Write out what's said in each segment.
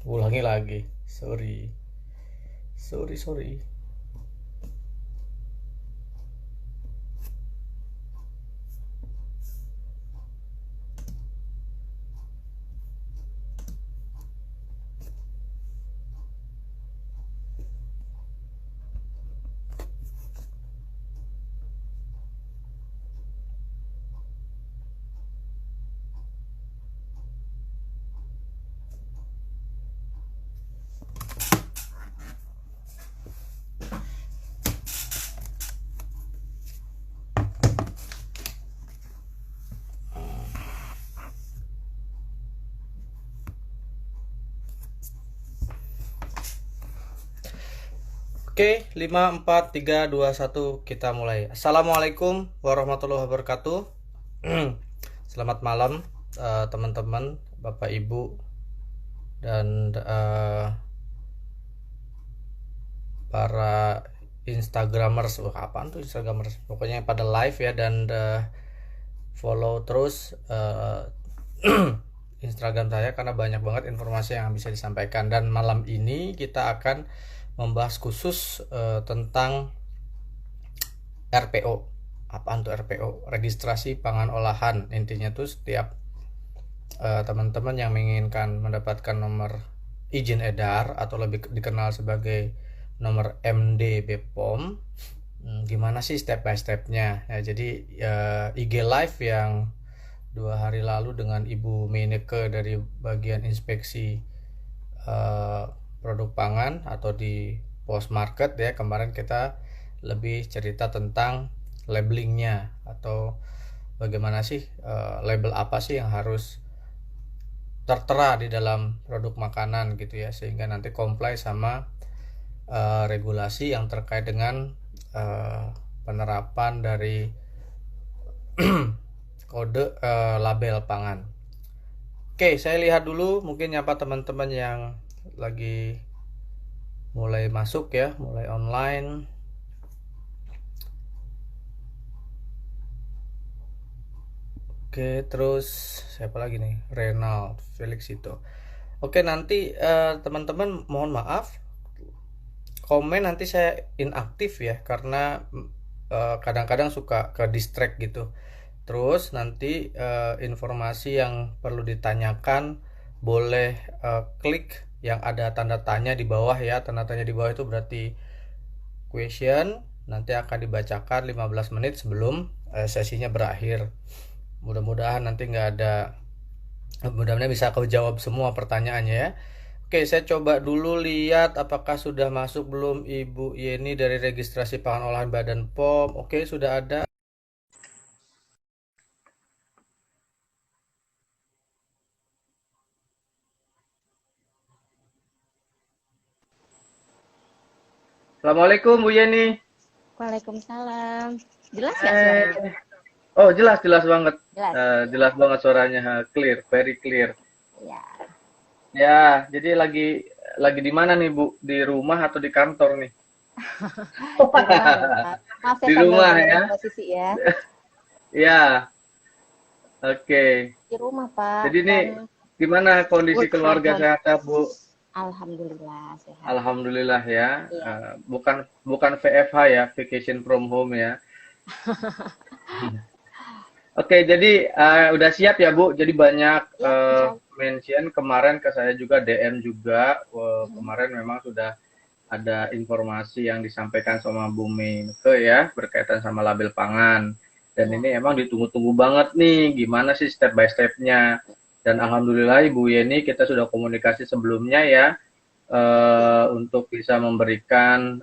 Ulangi lagi. Sorry. Sorry, sorry. Oke, 5, 4, 3, 2, 1, kita mulai. Assalamualaikum warahmatullahi wabarakatuh. Selamat malam teman-teman, Bapak Ibu, dan para Instagramers. Wah, apaan tuh Instagramers? Pokoknya yang pada live ya, dan follow terus Instagram saya karena banyak banget informasi yang bisa disampaikan. Dan malam ini kita akan membahas khusus tentang RPO. Apaan tuh RPO? Registrasi pangan olahan. Intinya tuh setiap teman-teman yang menginginkan mendapatkan nomor izin edar atau lebih dikenal sebagai nomor MD BPOM, gimana sih step by stepnya ya. Jadi IG live yang 2 hari lalu dengan Ibu Meineke dari bagian inspeksi produk pangan atau di post market ya, kemarin kita lebih cerita tentang labelingnya atau bagaimana sih label apa sih yang harus tertera di dalam produk makanan gitu ya, sehingga nanti comply sama regulasi yang terkait dengan penerapan dari kode label pangan. Oke, saya lihat dulu mungkin nyapa teman-teman yang lagi mulai masuk ya, mulai online. Oke, terus siapa lagi nih? Renald Felix itu. Oke, nanti teman-teman mohon maaf, komen nanti saya inaktif ya, karena kadang-kadang suka ke distract gitu. Terus nanti informasi yang perlu ditanyakan boleh klik yang ada tanda tanya di bawah ya. Tanda tanya di bawah itu berarti question, nanti akan dibacakan 15 menit sebelum sesinya berakhir. Mudah-mudahan nanti nggak ada, mudah-mudahan bisa kejawab semua pertanyaannya ya. Oke, saya coba dulu lihat apakah sudah masuk belum Ibu Yeni dari registrasi pangan olahan Badan POM. Oke, sudah ada. Assalamualaikum Bu Yeni. Waalaikumsalam. Jelas nggak suaranya? Oh, jelas jelas banget. Jelas. Jelas banget suaranya, clear, very clear. Ya. Ya, jadi lagi di mana nih Bu? Di rumah atau di kantor nih? Di rumah dong, Pak. Maaf saya Di sambil rumah ya. benerin posisi ya. Ya, oke. Di rumah, Pak. Jadi ini Kan gimana kondisi work from keluarga home. sehat Bu? Alhamdulillah sehat. Alhamdulillah ya. Iya. Bukan bukan VFH ya, vacation from home ya. Oke, jadi udah siap ya Bu. Jadi banyak Ya, insya Allah. mention kemarin ke saya juga, DM juga. Kemarin memang sudah ada informasi yang disampaikan sama Bu Meineke ya berkaitan sama label pangan. Dan Ya. ini emang ditunggu-tunggu banget nih, gimana sih step by stepnya. Dan alhamdulillah Ibu Yeni kita sudah komunikasi sebelumnya ya, untuk bisa memberikan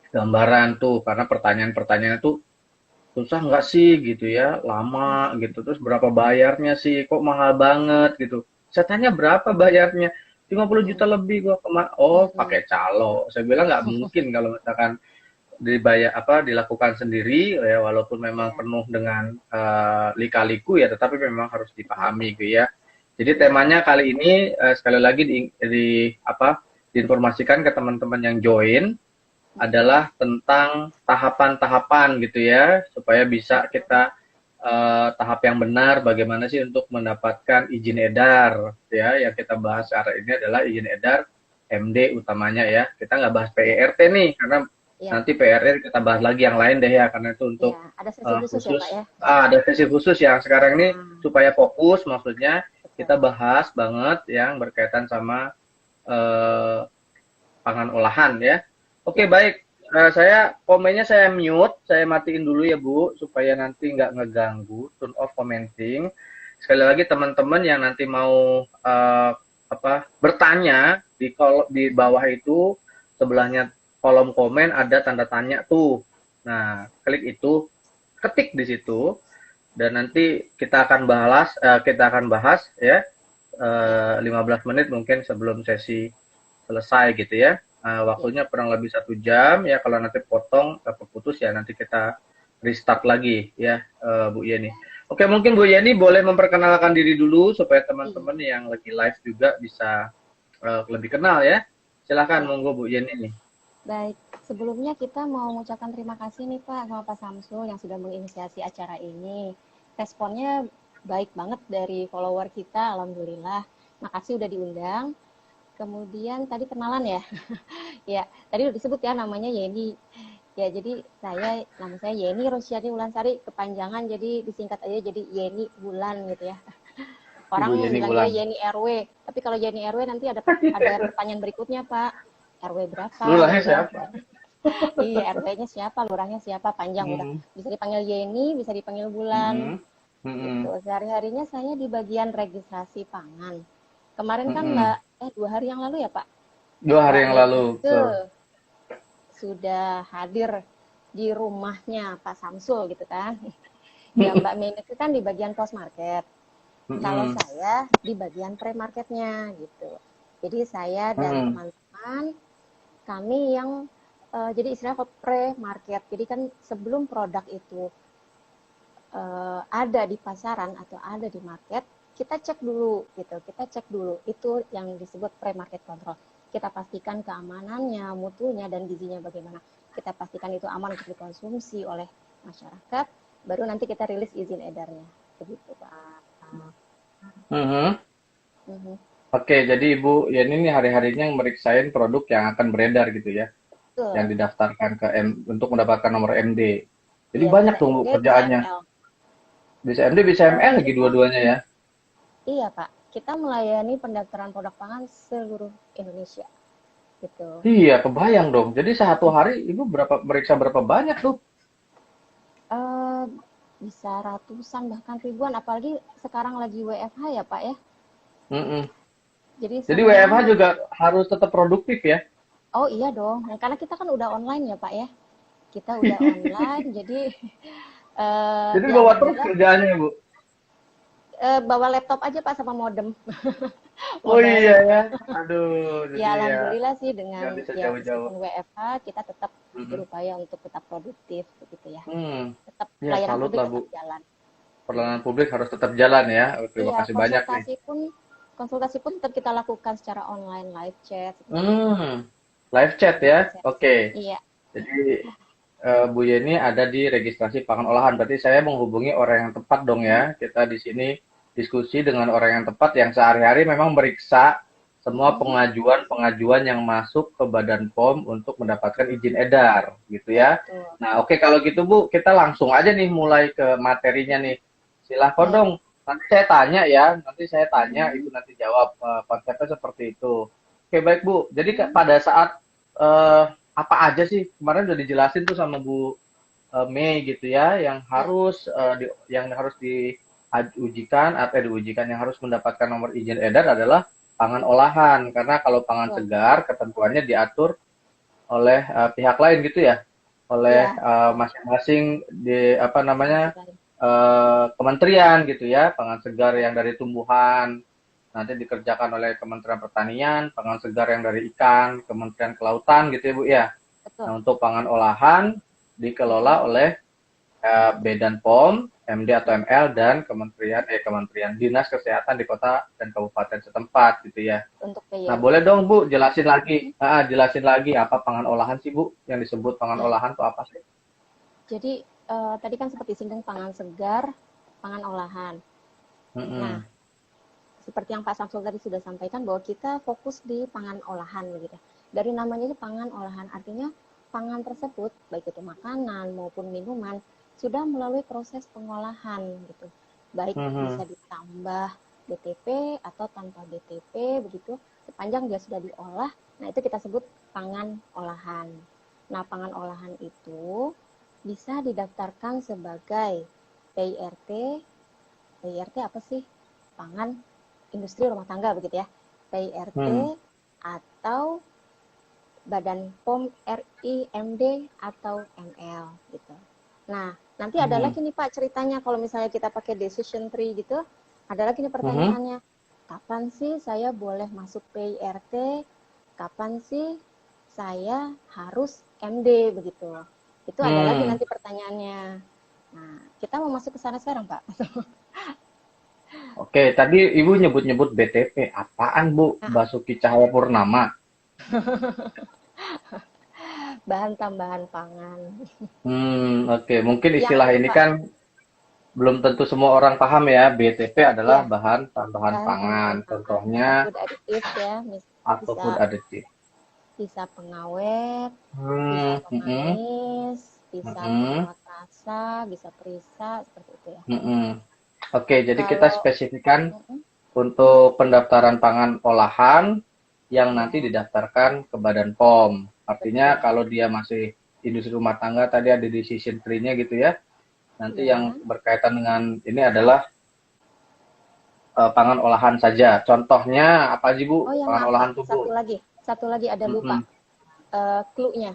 gambaran tuh, karena pertanyaan-pertanyaan tuh susah nggak sih gitu ya, lama gitu, terus berapa bayarnya sih, kok mahal banget gitu. Saya tanya berapa bayarnya, 50 juta lebih gua oh pakai calo. Saya bilang nggak mungkin kalau misalkan dibayar apa dilakukan sendiri ya, walaupun memang Ya. penuh dengan lika-liku ya, tetapi memang harus dipahami gitu ya. Jadi Ya. temanya kali ini sekali lagi diinformasikan ke teman-teman yang join adalah tentang tahapan-tahapan gitu ya, supaya bisa kita tahap yang benar bagaimana sih untuk mendapatkan izin edar ya. Yang kita bahas sekarang ini adalah izin edar MD utamanya ya. Kita nggak bahas PERT nih karena Iya, nanti PERT kita bahas lagi yang lain deh ya, karena itu untuk iya. Ada sesi khusus ya, khusus. Pak ya? Ada sesi khusus yang sekarang ini Ah, supaya fokus, maksudnya kita betul. bahas banget yang berkaitan sama eh, pangan olahan ya. Oke, Ya, baik. Saya komennya saya mute, saya matiin dulu ya Bu, supaya nanti nggak ngeganggu, turn off commenting. Sekali lagi teman-teman yang nanti mau bertanya di bawah itu sebelahnya kolom komen ada tanda tanya tuh. Nah, klik itu, ketik di situ dan nanti kita akan bahas ya ya, 15 menit mungkin sebelum sesi selesai gitu ya. ya. Waktunya kurang lebih 1 jam ya. Kalau nanti potong atau putus ya nanti kita restart lagi ya, Bu Yeni. Oke, mungkin Bu Yeni boleh memperkenalkan diri dulu supaya Iya, teman-teman yang lagi live juga bisa lebih kenal ya. Silakan ya. monggo Bu Yeni nih. Baik, sebelumnya kita mau mengucapkan terima kasih nih Pak sama Pak Samsul yang sudah menginisiasi acara ini. Responnya baik banget dari follower kita, alhamdulillah. Makasih udah diundang. Kemudian tadi kenalan ya. Ya, tadi udah disebut ya namanya Yeni. Ya, jadi nama saya Yeni Rosyani Wulansari, kepanjangan jadi disingkat aja jadi Yeni Wulan gitu ya. Ibu Orang Yeni bilangnya Wulan. Yeni RW, tapi kalau Yeni RW nanti ada pertanyaan berikutnya, Pak. RW berapa Lurahnya gitu ya. siapa? Iya, RT-nya siapa, lurahnya siapa, panjang udah. Hmm. Bisa dipanggil Yeni, bisa dipanggil Bulan, Hmm. gitu. Hmm. Sehari-harinya saya di bagian registrasi pangan. Kemarin kan Hmm. 2 hari yang lalu ya Pak, 2 hari Mbak yang lalu, Meike betul. sudah hadir di rumahnya Pak Samsul gitu kan. Ya Mbak Meike kan di bagian post market. Kalau Hmm. saya di bagian pre-marketnya gitu. Jadi saya dan Hmm. teman-teman kami yang jadi istilahnya pre-market. Jadi kan sebelum produk itu ada di pasaran atau ada di market, kita cek dulu gitu. Kita cek dulu itu yang disebut pre-market control. Kita pastikan keamanannya, mutunya dan gizinya bagaimana. Kita pastikan itu aman untuk dikonsumsi oleh masyarakat. Baru nanti kita rilis izin edarnya. Begitu Pak. Hmm. Mhm. Oke, jadi Ibu Yeni ini hari-harinya meriksain produk yang akan beredar gitu ya, yang Betul. didaftarkan ke untuk mendapatkan nomor MD. Jadi Iya banyak bisa tuh Bu MD, bisa kerjaannya. ML. Bisa MD, bisa ML lagi Kita dua-duanya ya. Iya, Pak. Kita melayani pendaftaran produk pangan seluruh Indonesia, gitu. Iya, kebayang dong. Jadi satu hari Ibu meriksa berapa banyak tuh? Eh, Bisa ratusan bahkan ribuan, apalagi sekarang lagi WFH ya, Pak ya. Mm-mm. Jadi Jadi WFH semua, juga harus tetap produktif ya. oh iya dong, karena kita kan udah online ya, Pak ya. Kita udah online, jadi Jadi ya bawa terus alhamdulillah kerjaannya Bu. bawa laptop aja Pak sama modem, Oh iya modalnya. ya. Aduh, jadi Ya ya alhamdulillah sih nggak dengan bisa ya jauh-jauh. meskipun WFH kita tetap Mm-mm. berupaya untuk tetap produktif begitu ya. Tetap Ya pelayanan salut publik lah Bu. tetap jalan. Pelayanan Gitu. publik harus tetap jalan ya. Terima Iya, kasih banyak nih. konsultasi pun tetap kita lakukan secara online, live chat seperti itu. Hmm, live chat Untuk ya. konsensi. Oke. Iya, Jadi Bu Yeni ada di registrasi pangan olahan. Berarti saya menghubungi orang yang tepat dong ya. Kita di sini diskusi dengan orang yang tepat yang sehari-hari memang meriksa semua mm-mm, pengajuan-pengajuan yang masuk ke Badan POM untuk mendapatkan izin edar, gitu ya. betul. Nah, oke kalau gitu Bu, kita langsung aja nih mulai ke materinya nih. Silahkan Baik. dong. Nanti saya tanya ya, nanti saya tanya, Ibu Mm-mm, nanti jawab konsepnya seperti itu. Oke, baik Bu. Jadi mm-mm, pada saat eh, apa aja sih kemarin udah dijelasin tuh sama Bu Mei gitu ya ya, yang harus diujikan atau diujikan yang harus mendapatkan nomor izin edar adalah pangan olahan karena kalau pangan betul. segar ketentuannya diatur oleh pihak lain gitu ya oleh Iya, masing-masing di apa namanya instansi lain. kementerian gitu ya pangan segar Ya, yang dari tumbuhan nanti dikerjakan oleh Kementerian Pertanian pangan segar yang dari ikan Kementerian Kelautan gitu ya Bu ya. betul. Nah, untuk pangan olahan Mm-mm, dikelola oleh Badan POM, MD atau ya, ML dan Kementerian Dinas Kesehatan di kota dan kabupaten setempat gitu ya. untuk Nah, PYD. boleh dong Bu Mm-mm, jelasin lagi apa pangan olahan sih Bu? Yang disebut pangan ya. olahan itu apa sih? Jadi tadi kan seperti singgung pangan segar, pangan olahan. Nah, Mm-mm. seperti yang Pak Samsul tadi sudah sampaikan bahwa kita fokus di pangan olahan begitu. Dari namanya aja pangan olahan, artinya pangan tersebut baik itu makanan maupun minuman sudah melalui proses pengolahan gitu. Baik bisa Mhm. ditambah BTP atau tanpa BTP begitu, sepanjang dia sudah diolah, nah itu kita sebut pangan olahan. Nah, pangan olahan itu bisa didaftarkan sebagai PIRT. PIRT apa sih? Pangan industri rumah tangga begitu ya. PIRT Hmm. atau Badan POM RI MD atau ML gitu. Nah, nanti ada Hmm. lagi nih Pak ceritanya kalau misalnya kita pakai decision tree gitu, ada lagi nih Mhm. pertanyaannya. Kapan sih saya boleh masuk PIRT? Kapan sih saya harus MD begitu? Itu ada lagi Hmm. nanti pertanyaannya. Nah, kita mau masuk ke sana sekarang, Pak. Oke, tadi Ibu nyebut-nyebut BTP. Apaan, Bu? Nah, Basuki Cahayapurnama. bahan tambahan pangan. Oke. Mungkin Yang istilah ini, ini Pak. kan belum tentu semua orang paham ya. BTP adalah Ya, bahan tambahan bahan pangan. tambahan pangan Contohnya atau food additive ya, atau bisa food additive. bisa pengawet, bisa Hmm. Mm-mm. pemanis, bisa Mm-mm. penguat rasa, bisa perisa seperti itu ya. Mm-mm. Oke, jadi kita Kalau spesifikkan mm-mm, untuk pendaftaran pangan olahan yang nanti ya, didaftarkan ke Badan POM. Artinya betul. kalau dia masih industri rumah tangga tadi ada decision tree-nya gitu ya. Nanti yang Ya. berkaitan dengan ini adalah pangan olahan saja. Contohnya apa sih Bu? Oh ya, Pangan maaf olahan Pak. tuh Bu. Satu lagi ada lupa. Mm-mm. Clue-nya.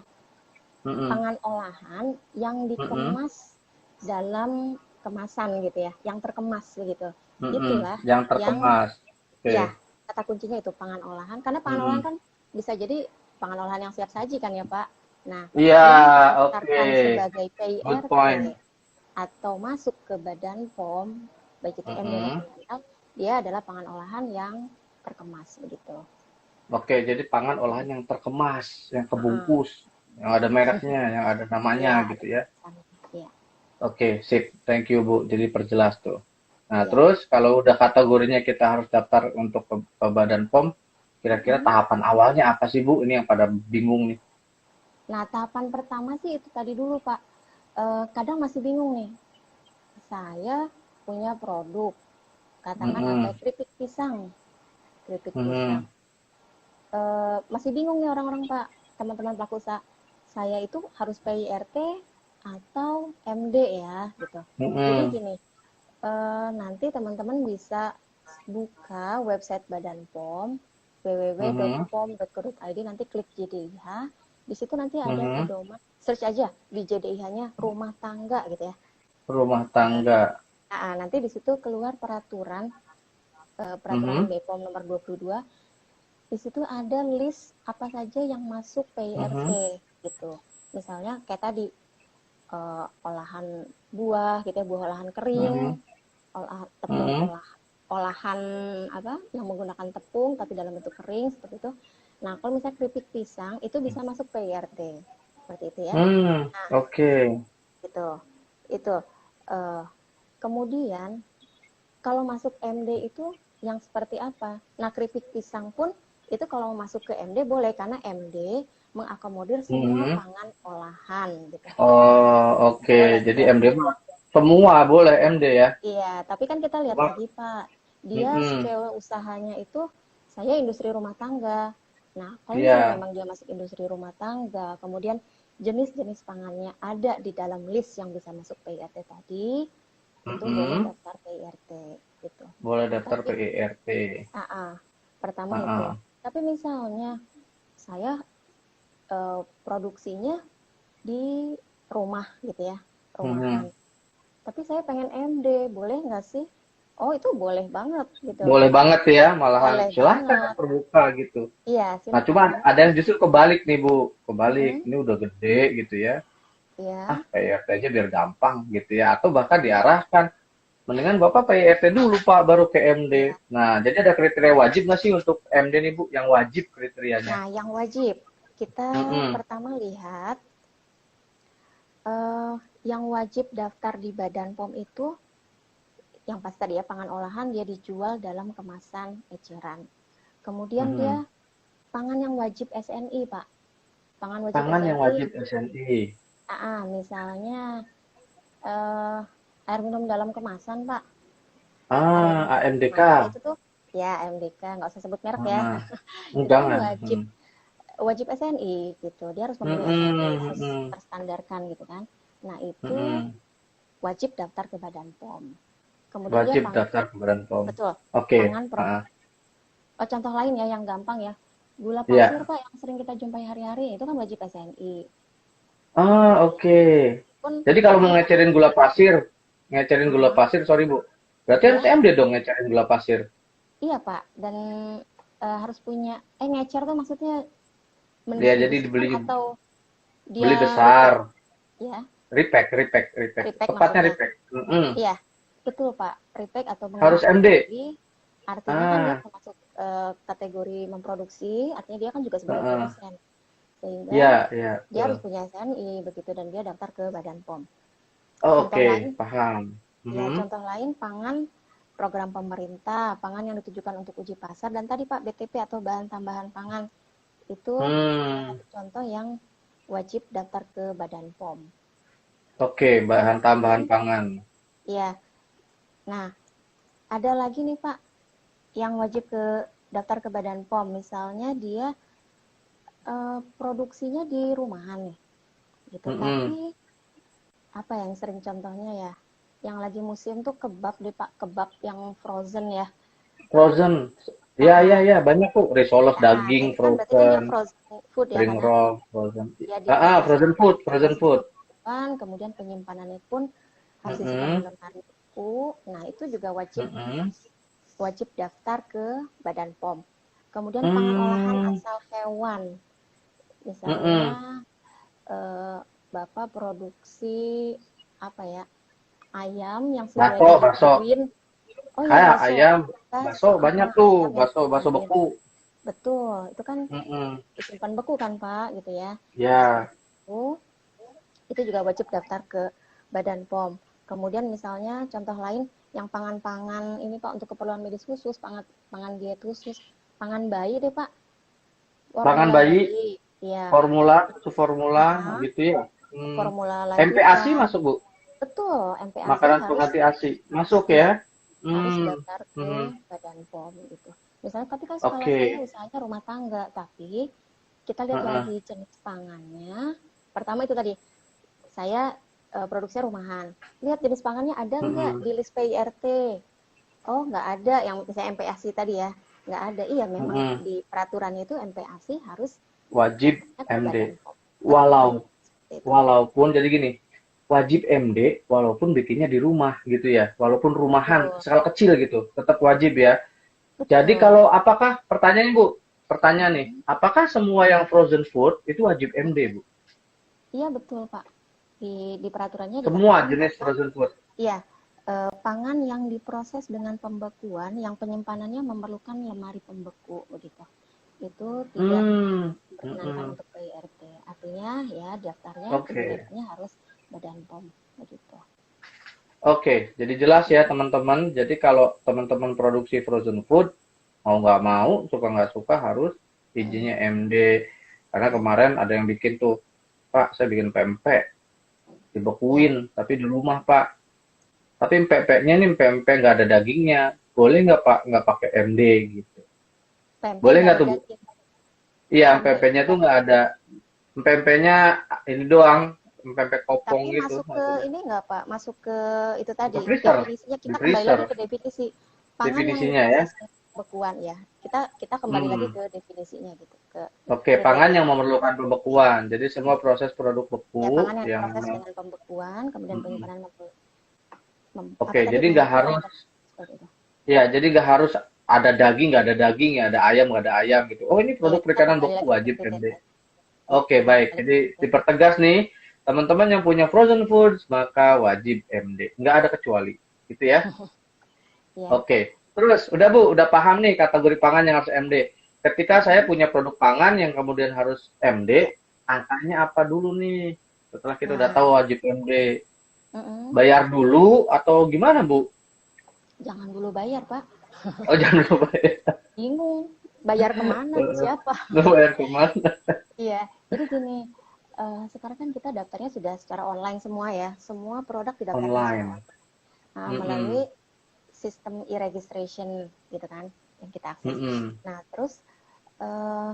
Mm-mm. Pangan olahan yang Mm-mm. dikemas dalam kemasan gitu ya, yang terkemas begitu. Mm-mm. Itulah Yang yang terkemas. Oke. ya, kata kuncinya itu pangan olahan, karena pangan olahan Mm-mm. kan bisa jadi pangan olahan yang siap saji kan ya Pak. Nah, Iya, yang oke. didaftarkan sebagai Good PIRT point. atau masuk ke Badan POM, baik itu MD Mm-mm. maupun ML, dia adalah pangan olahan yang terkemas begitu. Oke, jadi pangan olahan yang terkemas, yang Heeh. kebungkus, yang ada mereknya, yang ada namanya Ya, gitu ada ya. tulisan. Ya, Oke, sip. Thank you, Bu. Jadi perjelas tuh. Nah, ya. terus kalau udah kategorinya kita harus daftar untuk ke Badan POM, kira-kira Mm-mm. tahapan awalnya apa sih, Bu? Ini yang pada bingung nih. Nah, tahapan pertama sih itu tadi dulu, Pak. Kadang masih bingung nih. Saya punya produk, katakan apa ya, Mm-mm. keripik pisang. Keripik pisang. Mhm. Masih bingung nih orang-orang, Pak. Teman-teman pelaku usaha. Saya itu harus PIRT atau MD ya, gitu. Jadi Mhm. gini, nanti teman-teman bisa buka website Badan POM, Mhm. www.pom.co.id, nanti klik JDIH. Di situ nanti ada Mhm. pedoman, search aja di JDIH-nya rumah tangga gitu ya. Rumah Eh, tangga. nanti di situ keluar peraturan Mhm. BPOM nomor 22. Di situ ada list apa saja yang masuk PIRT Mhm. gitu. Misalnya kayak tadi olahan buah gitu ya, buah olahan kering, Mhm. tepung Mhm. olahan apa yang menggunakan tepung tapi dalam bentuk kering seperti itu. Nah, kalau misalnya keripik pisang itu bisa masuk PIRT seperti itu ya. Nah, Oke. itu itu uh, kemudian kalau masuk MD itu yang seperti apa? Nah, keripik pisang pun itu kalau mau masuk ke MD boleh karena MD mengakomodir semua Mhm. pangan olahan gitu. Oh, oke. Boleh Jadi ya. MD mah semua boleh MD ya. Iya, tapi kan kita lihat Cuma lagi, Pak. Dia mhm. scale usahanya itu saya industri rumah tangga. Nah, kalau misalnya Iya. memang dia masuk industri rumah tangga, kemudian jenis-jenis pangannya ada di dalam list yang bisa masuk PIRT tadi, itu boleh Mhm. daftar PIRT gitu. Boleh Nah, daftar tapi PIRT. pertama itu. Heeh. Tapi misalnya saya produksinya di rumah gitu ya, rumahan. Mhm. Tapi saya pengen MD, boleh nggak sih? Oh, itu boleh banget gitu. Boleh banget ya, malahan Boleh silahkan banget. terbuka gitu. Iya, Nah, cuma silakan. ada yang justru kebalik nih, Bu. Kebalik. Mm-mm. Ini udah gede gitu ya. Ah, Ya, PIRT aja biar gampang gitu ya. Atau bahkan diarahkan. Mendingan Bapak PIRT dulu, Pak, baru ke MD. ya. Nah, jadi ada kriteria wajib nggak sih untuk MD nih, Bu? Yang wajib kriterianya. Nah, yang wajib kita Mm-mm. pertama lihat eh, yang wajib daftar di Badan POM itu yang pasti tadi ya, pangan olahan dia dijual dalam kemasan eceran. Kemudian Mhm. dia pangan yang wajib SNI, Pak. Pangan wajib Pangan yang SNI, wajib SNI. misalnya eh, air minum dalam kemasan, Pak. Air minum dalam kemasan AMDK. itu tuh ya AMDK, nggak usah sebut merek ya. Ah, Itu kan jangan. wajib wajib SNI gitu. Dia harus memenuhi SNI, Mhm, harus mhm, terstandarkan gitu kan. Nah, itu mhm. wajib daftar ke Badan POM. Kemudian dia Wajib pangan, daftar ke Badan POM. betul, Oke. pangan Ah, contoh lain ya yang gampang ya. Gula pasir ya. Pak yang sering kita jumpai hari-hari itu kan wajib SNI. Oke. Pun Jadi kalau mau dia kan ngecerin gula uh, pasir, sorry Bu. Berarti harus ya, MD dong ngecerin gula pasir. iya Pak, dan harus punya ngecer tuh maksudnya Ya, jadi mendistribusikan dibeli atau beli dia repack besar. ya, Repack. repack Tepatnya maksudnya. repack. Mm-mm. Iya, betul Pak, repack atau Harus MD. mendistribusi artinya kan dia Ah, termasuk kategori memproduksi, artinya dia kan juga sebagai heeh. produsen. Sehingga Iya, iya, dia harus betul. punya SNI begitu dan dia daftar ke Badan POM. Oh, Contoh lain oke, paham. ya, Mhm. contoh lain pangan program pemerintah, pangan yang ditujukan untuk uji pasar dan tadi Pak BTP atau bahan tambahan pangan itu salah Hmm, satu contoh yang wajib daftar ke Badan POM. oke, bahan tambahan Kemudian pangan. ya, nah ada lagi nih Pak yang wajib ke daftar ke Badan POM, misalnya dia produksinya di rumahan nih, gitu. Mhm. Tapi apa yang sering contohnya ya, yang lagi musim tuh kebab deh Pak, kebab yang frozen ya. Frozen. Ya, ya, Ah, ya, banyak tuh. Risoles nah daging itu kan berarti kan dia frozen, frozen food ya spring kan ya. roll frozen. Dia diproses Frozen food, frozen proses food. pembuatan, kemudian penyimpanannya pun harus disimpan di Mhm. lemari beku. Nah, itu juga wajib Mhm. wajib daftar ke Badan POM. Kemudian pangan olahan Hmm. asal hewan, misalnya Mhm. eh, Bapak produksi apa ya, ayam yang sudah Bakso, bakso. dibebuin. Oh iya, Kayak bakso. ayam, bakso Bakso, banyak tuh, ayam yang bakso dibebuin. beku. Betul, itu kan Mhm. disimpan beku kan Pak, gitu ya. Nah, Ya. itu juga wajib daftar ke Badan POM. Kemudian misalnya contoh lain yang pangan-pangan ini Pak untuk keperluan medis khusus, pangan pangan diet khusus, pangan bayi deh Pak, Pangan formula bayi, bayi, ya, formula, susu formula uh-uh, gitu ya. Hmm. formula MPASI lanjutan, masuk, Bu. betul, MPASI Makanan harus pengganti ASI. Masuk ya ya. harus Hmm. daftar ke Mhm. Badan POM gitu. Misalnya, tapi kan kalau saya Oke. usahanya rumah tangga, tapi kita lihat Heeh. lagi jenis pangannya. Pertama itu tadi, saya produksinya rumahan. Lihat jenis pangannya ada nggak Mhm. di list PIRT. Oh, nggak ada. Yang misalnya MPASI tadi ya, nggak ada. Iya, memang Mhm. di peraturannya itu MPASI harus Wajib daftarnya ke MD. Badan POM. Betul, Walau seperti itu. walaupun jadi gini, wajib MD walaupun bikinnya di rumah gitu ya. Walaupun rumahan Betul, skala kecil gitu, tetap wajib ya. Jadi betul. kalau apakah pertanyaan Bu, pertanyaan nih, Mm-mm. apakah semua yang frozen food itu wajib MD, Bu? Iya, betul, Pak. Di peraturannya Semua dikatakan jenis bahwa frozen food. iya, pangan yang diproses dengan pembekuan, yang penyimpanannya memerlukan lemari pembeku, begitu. Itu tidak Hmm. diperkenankan Mm-mm. untuk PIRT. Artinya ya daftarnya Oke. implementasinya harus Badan POM, begitu. Oke, jadi jelas ya teman-teman. Jadi kalau teman-teman produksi frozen food, mau nggak mau, suka nggak suka harus Mm, izinnya MD. Karena ya, kemarin ada yang bikin tuh, Pak, saya bikin pempek, ya. dibekuin, tapi di rumah, Pak. Tapi pempeknya nih pempek nggak ada dagingnya. Boleh nggak, Pak? Nggak pakai MD gitu. Pempek Boleh nggak nggak ada tuh, Bu? daging, Iya, pempeknya pempeknya tuh nggak ada nggak ada. daging. Pempeknya ini doang, pempek kopong Tapi gitu. masuk ke ini nggak Pak? Masuk ke itu Ke tadi freezer, definisinya, di kita kembali lagi freezer. ke definisi pangan yang Definisinya ya. diproses dengan pembekuan ya. Kita kembali lagi Hmm. ke definisinya gitu, ke Oke, pangan kriteria. yang memerlukan pembekuan. Jadi semua proses produk Ya, beku pangan yang yang diproses dengan pembekuan, kemudian mm-mm. penyimpanan apa Oke, tadi jadi nggak pembekuan harus seperti itu. ya, jadi nggak harus ada daging, nggak ada daging ya, ada ayam, nggak ada ayam gitu. Oh, ini Ya, produk kita perikanan kembali beku lagi ke wajib MD. kriteria. Ya, Oke, kita baik. kembali ke Jadi kriteria. dipertegas nih, teman-teman yang punya frozen foods maka wajib MD. Nggak ada kecuali, gitu ya. Ya. Oke. Terus, udah Bu, udah paham nih kategori pangan yang harus MD. Ketika saya Mm-mm. punya produk pangan yang kemudian harus MD, angkanya apa dulu nih? Setelah kita udah Nah, tahu wajib MD, mm-mm. bayar dulu atau gimana, Bu? Jangan dulu bayar, Pak. Oh, jangan lupa ya. Bingung, bayar kemana, ke siapa? Bayar kemana? Iya, jadi gini, sekarang kan kita daftarnya sudah secara online semua ya, semua produk didaftarkan secara Online. online. Nah, melalui Mm-mm. sistem e-registration gitu kan, yang kita akses. Mm-mm. Nah, terus eh,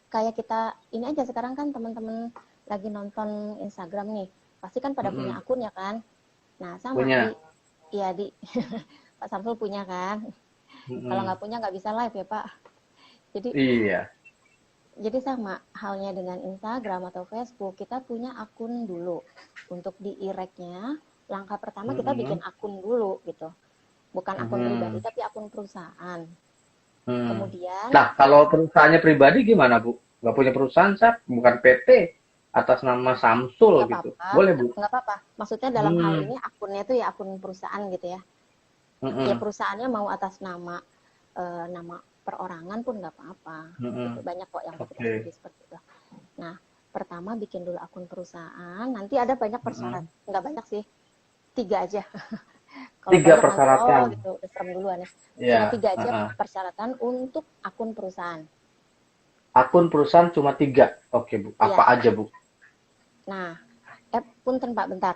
kayak kita ini aja sekarang kan teman-teman lagi nonton Instagram nih, pasti kan pada punya Mm-mm. akun ya kan. Nah, sama di Punya. ya di Pak Samsul punya kan. Kalau Mm-mm. nggak punya nggak bisa live ya Pak. Jadi Iya. jadi sama halnya dengan Instagram atau Facebook, kita punya akun dulu. Untuk di e-rec-nya, langkah pertama kita bikin Mm-mm. akun dulu gitu. Bukan akun pribadi Mm-mm. tapi akun perusahaan. Hmm. Kemudian Nah, kalau perusahaannya pribadi gimana, Bu? Nggak punya perusahaan, Sat? Bukan PT, atas nama Samsul nggak gitu. apa-apa, Boleh, Bu? nggak apa-apa. Maksudnya dalam hal Hmm. ini akunnya itu ya akun perusahaan gitu ya. Ya Mm-mm. perusahaannya mau atas nama perorangan pun nggak apa-apa. Gitu. Mm-mm. Banyak kok yang tidak Oke. setuju seperti itu. Nah, pertama bikin dulu akun perusahaan, nanti ada banyak persyarat. Mm-mm. Nggak banyak sih, 3 aja. Kalau Tiga banyak nanti, oh persyaratan. gitu, udah serem duluan ya. Cuma Ya. 3 aja Heeh. persyaratan untuk akun perusahaan. Akun perusahaan cuma 3. Oke, Bu. Apa Iya. aja, Bu? Nah, punten Pak, bentar.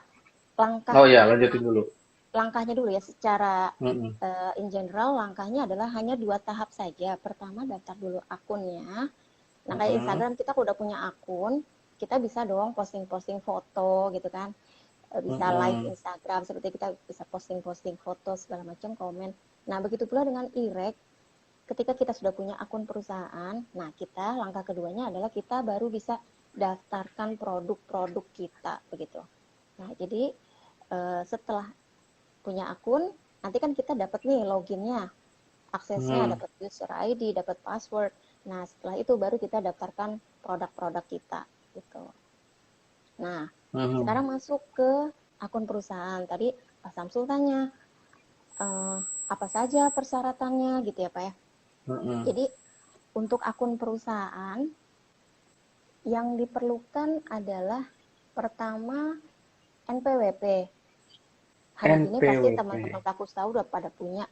Langkah Oh ya, lanjutin dulu. langkahnya dulu ya, secara Mm-mm. in general langkahnya adalah hanya 2 tahap saja. Pertama daftar dulu akunnya. Nah, kayak Mm-mm. Instagram kita udah punya akun, kita bisa dong posting-posting foto gitu kan. Bisa live Mm-mm. Instagram seperti kita bisa posting-posting foto segala macam, komen. Nah, begitu pula dengan e-rec, ketika kita sudah punya akun perusahaan, nah kita langkah keduanya adalah kita baru bisa daftarkan produk-produk kita begitu. Nah, jadi setelah punya akun, nanti kan kita dapat nih loginnya, aksesnya, Mm. dapat user ID, dapat password. Nah, setelah itu baru kita daftarkan produk-produk kita gitu. Nah, Mm-mm. sekarang masuk ke akun perusahaan. Tadi Pak Samsul tanya, apa saja persyaratannya gitu ya Pak ya. Mm-mm. Jadi untuk akun perusahaan yang diperlukan adalah pertama NPWP. Hari ini pasti NPWP. teman-teman pelaku usaha udah pada punya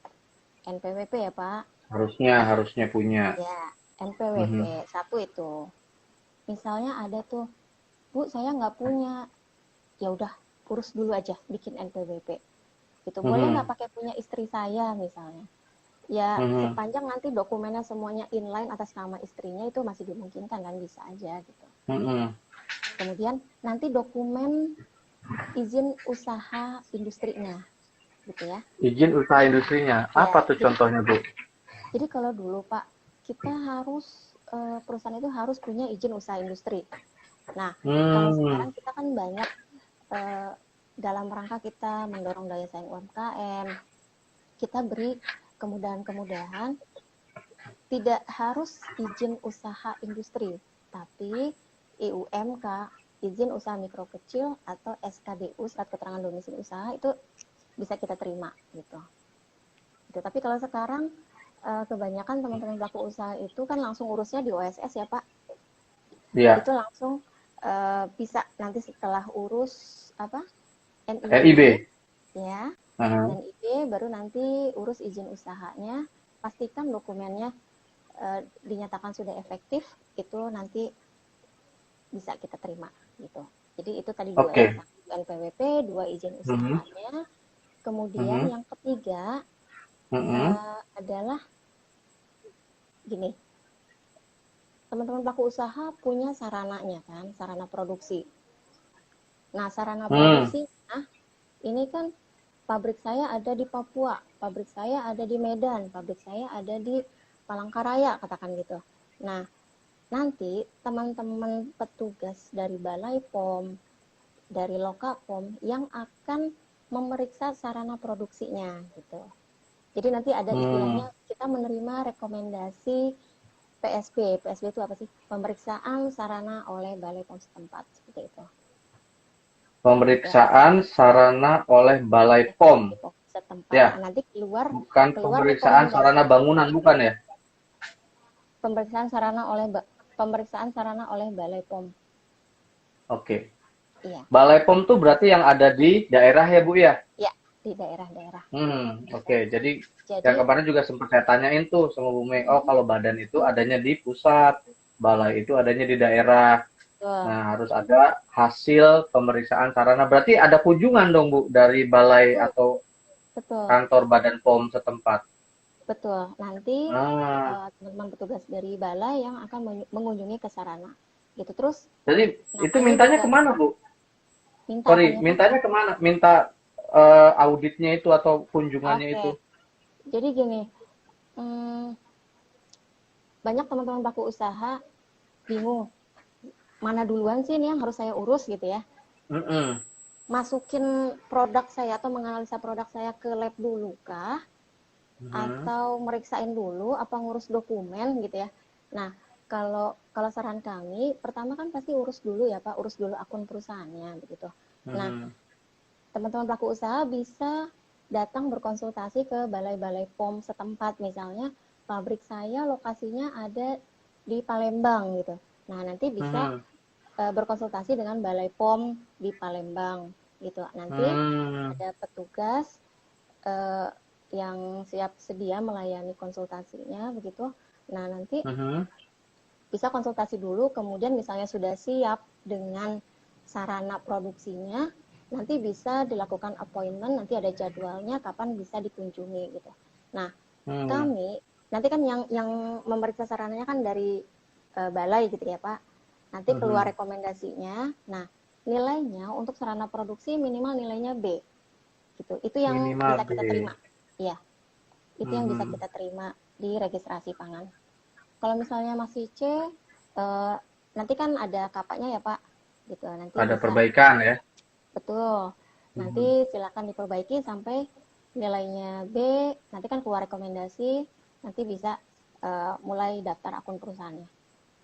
NPWP ya Pak. Harusnya punya. Ya, NPWP. Mhm. Satu itu. Misalnya ada tuh, Bu, saya nggak punya. Ya udah, urus dulu aja bikin NPWP. Gitu. Boleh nggak Mhm. pakai punya istri saya misalnya. Ya, Mhm. sepanjang nanti dokumennya semuanya inline atas nama istrinya itu masih dimungkinkan kan, bisa aja gitu. Mhm. Kemudian nanti dokumen izin usaha industrinya gitu ya. Izin usaha industrinya. Ya, Apa tuh jadi contohnya, Bu? jadi kalau dulu Pak, kita harus perusahaan itu harus punya izin usaha industri. Nah, kalau Hmm. sekarang kita kan banyak eh, dalam rangka kita mendorong daya saing UMKM, kita beri kemudahan-kemudahan, tidak harus izin usaha industri, tapi IUMK, izin usaha mikro kecil, atau SKDU, surat keterangan domisili usaha, itu bisa kita terima gitu. Gitu. Tapi kalau sekarang kebanyakan teman-teman pelaku usaha itu kan langsung urusnya di OSS ya Pak. Iya. Itu langsung bisa nanti setelah urus apa NIB RIB. ya, Aha. NIB baru nanti urus izin usahanya, pastikan dokumennya dinyatakan sudah efektif, itu nanti bisa kita terima gitu. Jadi itu tadi dua ya, Oke. NPWP, 2 izin Mhm. usahanya. Kemudian Mhm. yang ketiga Mhm. adalah gini, teman-teman pelaku usaha punya sarananya kan, sarana produksi. Nah, sarana Hmm. produksi, nah ini kan pabrik saya ada di Papua, pabrik saya ada di Medan, pabrik saya ada di Palangkaraya, katakan gitu. Nah, nanti teman-teman petugas dari Balai POM, dari Lokapom yang akan memeriksa sarana produksinya gitu. Jadi nanti ada istilahnya Hmm. kita menerima rekomendasi PSP. PSP itu apa sih? Pemeriksaan sarana oleh Balai POM setempat seperti itu. Ya, Pemeriksaan sarana oleh Balai POM. setempat. Ya, Nah, nanti keluar bukan keluar pemeriksaan rekomendasi sarana bangunan, bukan ya? pemeriksaan sarana oleh Balai POM. Oke. Iya. Balai POM tuh berarti yang ada di daerah ya, Bu ya? Ya, di di daerah-daerah. Oke. Jadi yang Jadi, kemarin juga sempat saya tanyain tuh sama Bu Mei. Oh, mm, kalau badan itu adanya di pusat, balai itu adanya di daerah. betul, Nah, harus ada hasil pemeriksaan sarana. Berarti ada kunjungan dong, Bu, dari balai betul, atau betul, kantor Badan POM setempat. betul. Nanti Ah, teman-teman petugas dari balai yang akan mengunjungi ke sarana. Gitu. Terus jadi itu namanya mintanya juga kemana, Bu? minta Sorry, apanya, Pak? mintanya kemana? Minta auditnya itu atau kunjungannya Oke. itu? Jadi gini, hmm, banyak teman-teman pelaku usaha bingung mana duluan sih ini yang harus saya urus gitu ya. Mm-mm. Masukin produk saya atau menganalisa produk saya ke lab dulu kah? Mhm. Atau meriksain dulu apa ngurus dokumen gitu ya. Nah, kalau kalau saran kami, pertama kan pasti urus dulu ya Pak, urus dulu akun perusahaannya begitu. Nah, Mhm. teman-teman pelaku usaha bisa datang berkonsultasi ke balai-balai POM setempat. Misalnya, pabrik saya lokasinya ada di Palembang gitu. Nah, nanti bisa Mhm. berkonsultasi dengan balai POM di Palembang gitu. Nanti Hmm. ada petugas eh, yang siap sedia melayani konsultasinya begitu. Nah, nanti Mhm. bisa konsultasi dulu, kemudian misalnya sudah siap dengan sarana produksinya, nanti bisa dilakukan appointment, nanti ada jadwalnya kapan bisa dikunjungi gitu. Nah, Hmm. kami nanti kan yang memeriksa sarananya kan dari balai gitu ya Pak. Nanti keluar Mhm. rekomendasinya. Nah, nilainya untuk sarana produksi minimal nilainya B gitu. Itu yang bisa Minimal kita B. terima. Iya, itu yang bisa Mhm. kita terima di registrasi pangan. Kalau misalnya masih C, nanti kan ada kapaknya ya Pak, gitu. Nanti Ada bisa, perbaikan ya. betul. Nanti Mhm. silakan diperbaiki sampai nilainya B. Nanti kan keluar rekomendasi, nanti bisa mulai daftar akun perusahaannya.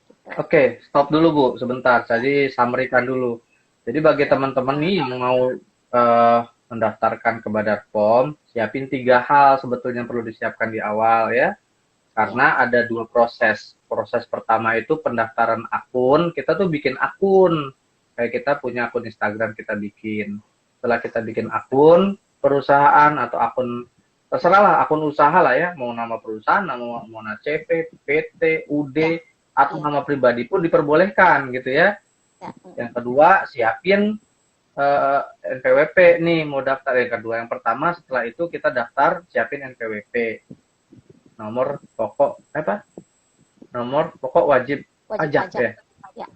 Gitu. Oke, stop dulu Bu, sebentar. Ya, Jadi summary-kan dulu. Jadi bagi siap. teman-teman Pak. nih yang mau mendaftarkan ke Badan POM, siapin 3 hal sebetulnya yang perlu disiapkan di awal ya. Ya, Karena ada 2 proses. Proses pertama itu pendaftaran akun. Kita tuh bikin akun. Kayak kita punya akun Instagram kita bikin. Setelah kita bikin akun perusahaan atau akun terserah lah akun usaha lah ya, mau nama perusahaan, mau nama CV, PT, ya, UD, atau iya, nama pribadi pun diperbolehkan gitu ya. ya. Yang kedua, siapin NPWP nih mau daftar. Yang kedua, yang pertama setelah itu kita daftar siapin NPWP, nomor pokok apa? Nomor pokok wajib Wajib pajak pajak. ya. Ya,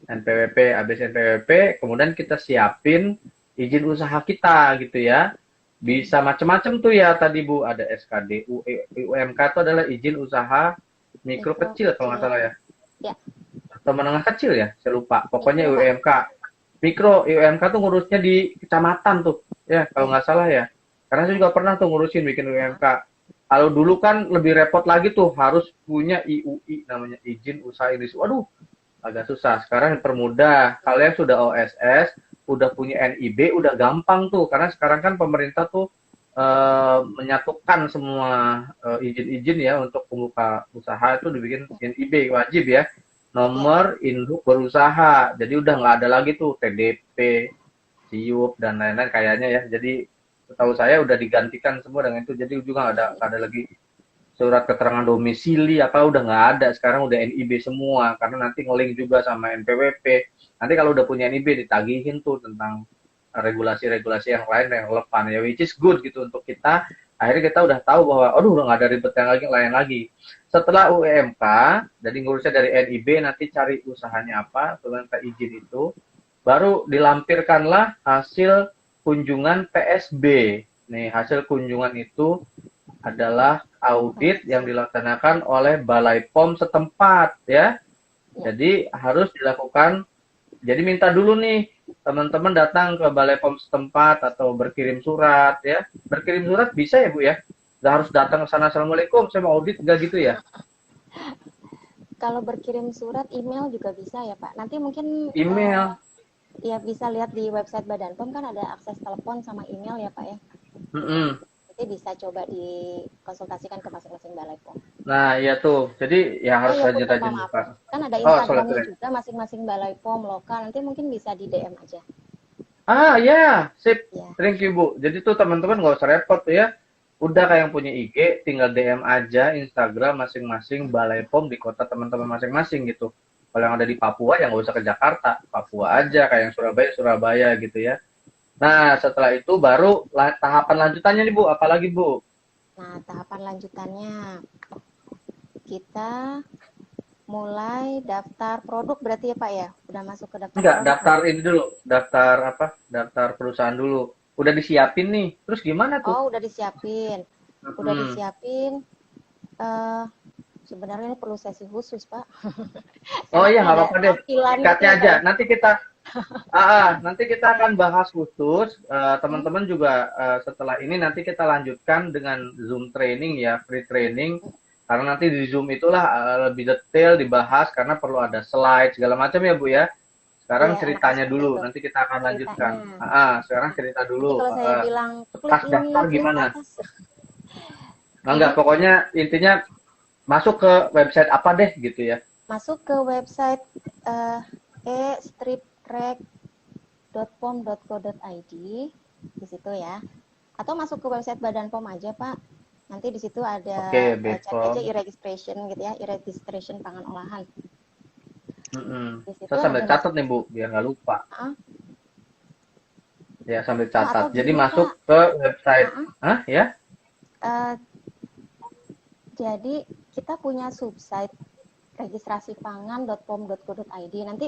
NPWP, habis NPWP, kemudian kita siapin izin usaha kita gitu ya. hmm. Bisa macam-macam tuh ya tadi Bu, ada SKD, UMK itu adalah izin usaha mikro Mikro kecil kalau nggak kecil. salah ya. Ya, Atau menengah kecil ya, saya lupa. Pokoknya mikro Pak. UMK. Mikro, UMK tuh ngurusnya di kecamatan tuh, ya kalau Ya, nggak salah ya. Karena saya ya. juga pernah tuh ngurusin bikin UMK. Kalau dulu kan lebih repot lagi tuh, harus punya IUI namanya izin usaha industri. Waduh, agak susah. Sekarang dipermudah. Kalian sudah OSS, udah punya NIB, udah gampang tuh. Karena sekarang kan pemerintah tuh menyatukan semua izin-izin ya untuk pembuka usaha itu dibikin NIB wajib ya. Ya, Nomor induk berusaha. Jadi udah nggak ada lagi tuh TDP, SIUP dan lain-lain kayaknya ya. Jadi setahu saya udah digantikan semua dengan itu. Jadi juga nggak ada lagi surat keterangan domisili apa udah nggak ada, sekarang udah NIB semua karena nanti ngelink juga sama NPWP. Nanti kalau udah punya NIB ditagihin tuh tentang regulasi-regulasi yang lain yang relevan ya, which is good gitu untuk kita. Akhirnya kita udah tahu bahwa aduh udah nggak ada ribet yang lagi lain lagi. Setelah UMK, jadi ngurusnya dari NIB, nanti cari usahanya apa, kemudian ke izin itu, baru dilampirkanlah hasil kunjungan PSB. Nih, hasil kunjungan itu adalah audit yang hasil. dilaksanakan oleh Balai POM setempat ya. Ya, Jadi harus dilakukan. Jadi minta dulu nih teman-teman datang ke Balai POM setempat atau berkirim surat ya. Berkirim surat bisa ya Bu ya. Nggak harus datang ke sana assalamualaikum saya mau audit nggak gitu ya. kalau berkirim surat email juga bisa ya Pak. Nanti mungkin Email. ya bisa lihat di website Badan POM kan ada akses telepon sama email ya Pak ya. Gitu. Mm-mm. Nanti bisa coba dikonsultasikan ke masing-masing balai POM. Nah iya tuh. Jadi ya Oh harus ya rajin Punten, rajin maaf. buka. Kan ada Oh sorry. Instagramnya juga masing-masing balai POM lokal. Nanti mungkin bisa di DM aja. Ah ya, sip. Ya. Thank you Bu. Jadi tuh teman-teman nggak usah repot tuh ya. Udah kayak yang punya IG, tinggal DM aja Instagram masing-masing Balai POM di kota teman-teman masing-masing gitu. Kalau yang ada di Papua ya nggak usah ke Jakarta, Papua aja kayak yang Surabaya, Surabaya gitu ya. Nah setelah itu baru tahapan lanjutannya nih Bu, apalagi Bu? Nah, tahapan lanjutannya kita mulai daftar produk berarti ya Pak ya? Udah masuk ke daftar Enggak, produk daftar berarti? ini dulu, daftar apa? Daftar perusahaan dulu. Udah disiapin nih, terus gimana tuh? Oh, udah disiapin. Udah Hmm. disiapin. eh Sebenarnya ini perlu sesi khusus, Pak. Oh iya Enaknya nggak ada apa-apa deh, tampilan gitu singkatnya ya, Pak aja. ya? Nanti kita akan bahas khusus. Hmm? Teman-teman juga setelah ini nanti kita lanjutkan dengan Zoom training ya, free training. Karena nanti di Zoom itulah lebih detail dibahas karena perlu ada slide segala macam ya Bu ya. Sekarang Iya, enaknya ceritanya seperti dulu, itu. nanti kita akan lanjutkan. Ceritanya. Sekarang Nah, cerita nanti dulu. kalau saya bilang klik Pas ini, daftar klik gimana? atas. Enggak, Jadi, pokoknya intinya masuk ke website apa deh gitu ya. masuk ke website e-striptrack.pom.co.id di situ ya. Atau masuk ke website Badan POM aja, Pak. Nanti di situ Oke, ada cari aja Bepom. e-registration gitu ya, e-registration pangan olahan. Di situ Saya sambil nanti catat masuk nih Bu, biar nggak lupa. ah, Ya, sambil oh atau catat. Jadi gini, masuk Pak. ke website. Ah, Hah, ya? eh, jadi kita punya subsite registrasipangan.pom.co.id. Nanti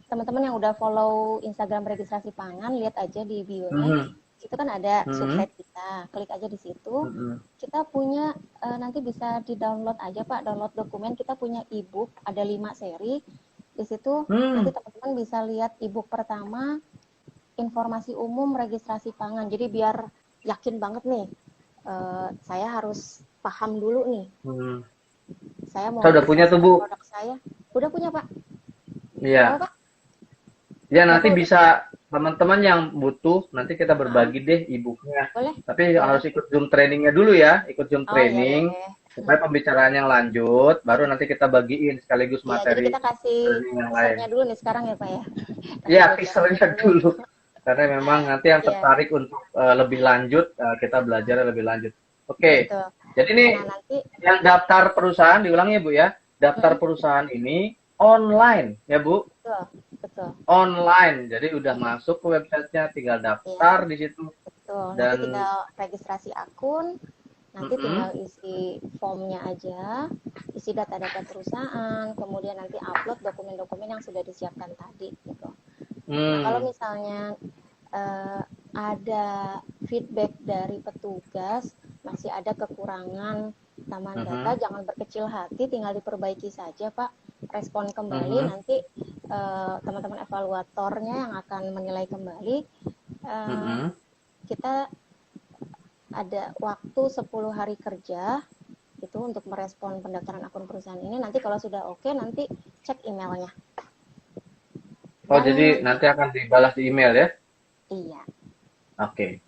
teman-teman yang udah follow Instagram registrasi pangan, lihat aja di bio-nya. Mhm, Itu kan ada mhm, subsite kita. Klik aja di situ. mhm. Kita punya nanti bisa di-download aja Pak, download dokumen. Kita punya e-book ada 5 seri. Di situ nanti Hmm, teman-teman bisa lihat e-book pertama informasi umum registrasi pangan. Jadi biar yakin banget nih, saya harus paham dulu nih. hmm. Saya mau Saya udah punya tuh registrasikan Bu. produk saya. Udah punya Pak? Berapa Iya. Pak? Ya nanti Berapa udah? bisa teman-teman yang butuh nanti kita Ah, berbagi deh e-booknya. boleh? Tapi Boleh. harus ikut Zoom trainingnya dulu ya, ikut Zoom Oh iya training boleh. supaya pembicaraan yang lanjut, baru nanti kita bagiin sekaligus Iya, jadi materi kita kasih training yang lain. teasernya dulu nih sekarang ya Pak ya. Kasih Iya, bocorannya teasernya dulu. dulu. Karena memang nanti yang Iya, tertarik untuk lebih lanjut, kita belajar lebih lanjut. Oke, betul. jadi nih Nah nanti, yang daftar perusahaan, diulang ya Bu ya, daftar mm, perusahaan ini online ya Bu, betul, betul. online. Jadi udah masuk ke websitenya, tinggal Iya, daftar di situ betul. Nanti dan tinggal registrasi akun, nanti tinggal mm-mm, isi formnya aja, isi data-data perusahaan, kemudian nanti upload dokumen-dokumen yang sudah disiapkan tadi gitu. Nah, kalau hmm, misalnya ada feedback dari petugas, masih ada kekurangan taman data, mhm, jangan berkecil hati, tinggal diperbaiki saja, Pak. Respon kembali, mhm, nanti teman-teman evaluatornya yang akan menilai kembali. Eh, mhm. kita ada waktu 10 hari kerja itu untuk merespon pendaftaran akun perusahaan ini. Nanti kalau sudah oke, nanti cek emailnya. Oh, Dan jadi nanti, nanti akan dibalas di email ya? iya, Oke.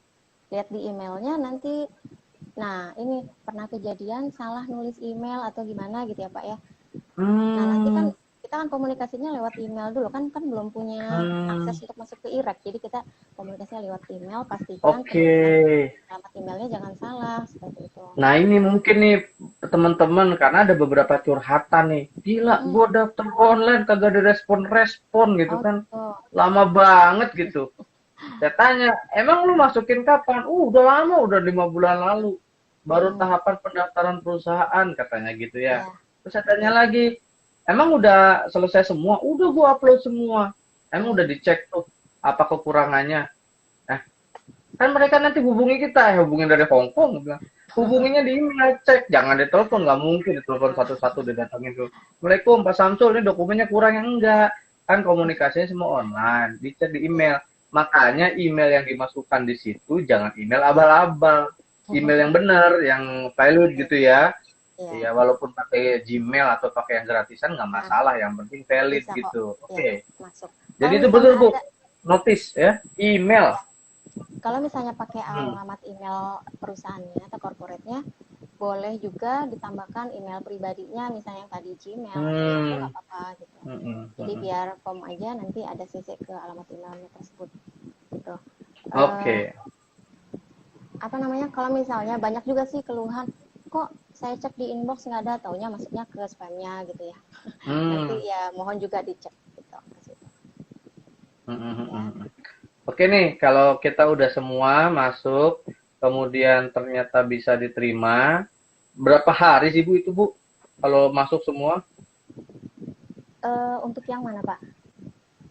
lihat di emailnya nanti. Nah, ini pernah kejadian salah nulis email atau gimana gitu ya, Pak ya. Nah, nanti kan Hmm, kita kan komunikasinya lewat email dulu kan belum punya hmm. akses untuk masuk ke IREK. Jadi kita komunikasinya lewat email, pastikan Oke. penyimpanan alamat emailnya jangan salah seperti itu. Nah, ini mungkin nih teman-teman karena ada beberapa curhatan nih. Gila, Mm-mm. gua daftar online kagak direspon-respon gitu Oh, kan. gitu. Lama banget gitu. Saya tanya, emang lu masukin kapan? Udah lama, udah 5 bulan lalu. Baru Mm-mm. tahapan pendaftaran perusahaan katanya gitu ya. Ya, Terus saya tanya ya. lagi, emang udah selesai semua? Udah gua upload semua. Emang udah Mm. dicek tuh apa kekurangannya? Eh, kan mereka nanti hubungi kita, hubungin dari Hong Kong, bilang. Hubunginya di email, cek, jangan ditelepon, nggak mungkin ditelepon satu-satu didatangin tuh. Assalamualaikum Pak Samsul, ini dokumennya kurang yang enggak. Kan komunikasinya semua online, dicek di Ya. email. Makanya email yang dimasukkan di situ jangan email abal-abal. Email yang benar, yang valid Ya, gitu ya. ya. Ya walaupun pakai Gmail atau pakai yang gratisan nggak Nah, masalah, yang penting valid bisa kok. gitu. Ya, Oke. masuk. Jadi Kalau itu misalnya betul Bu, ada, notice ya, email. ya, kalau misalnya pakai Hmm. alamat email perusahaannya atau corporate-nya, boleh juga ditambahkan email pribadinya, misalnya yang tadi Gmail atau Yahoo, Hmm. nggak apa-apa gitu. Hmm. Jadi Hmm. biar form aja nanti ada CC ke alamat emailnya tersebut gitu. Oke. Eh, apa namanya, kalau misalnya banyak juga sih keluhan, kok saya cek di inbox nggak ada, taunya masuknya ke spamnya gitu ya. Nanti Hmm. ya mohon juga dicek gitu ke situ Hmm, hmm, hmm, ya. hmm. Oke nih, kalau kita udah semua masuk, kemudian ternyata bisa diterima, berapa hari sih Bu itu Bu? Kalau masuk semua, Untuk yang mana Pak?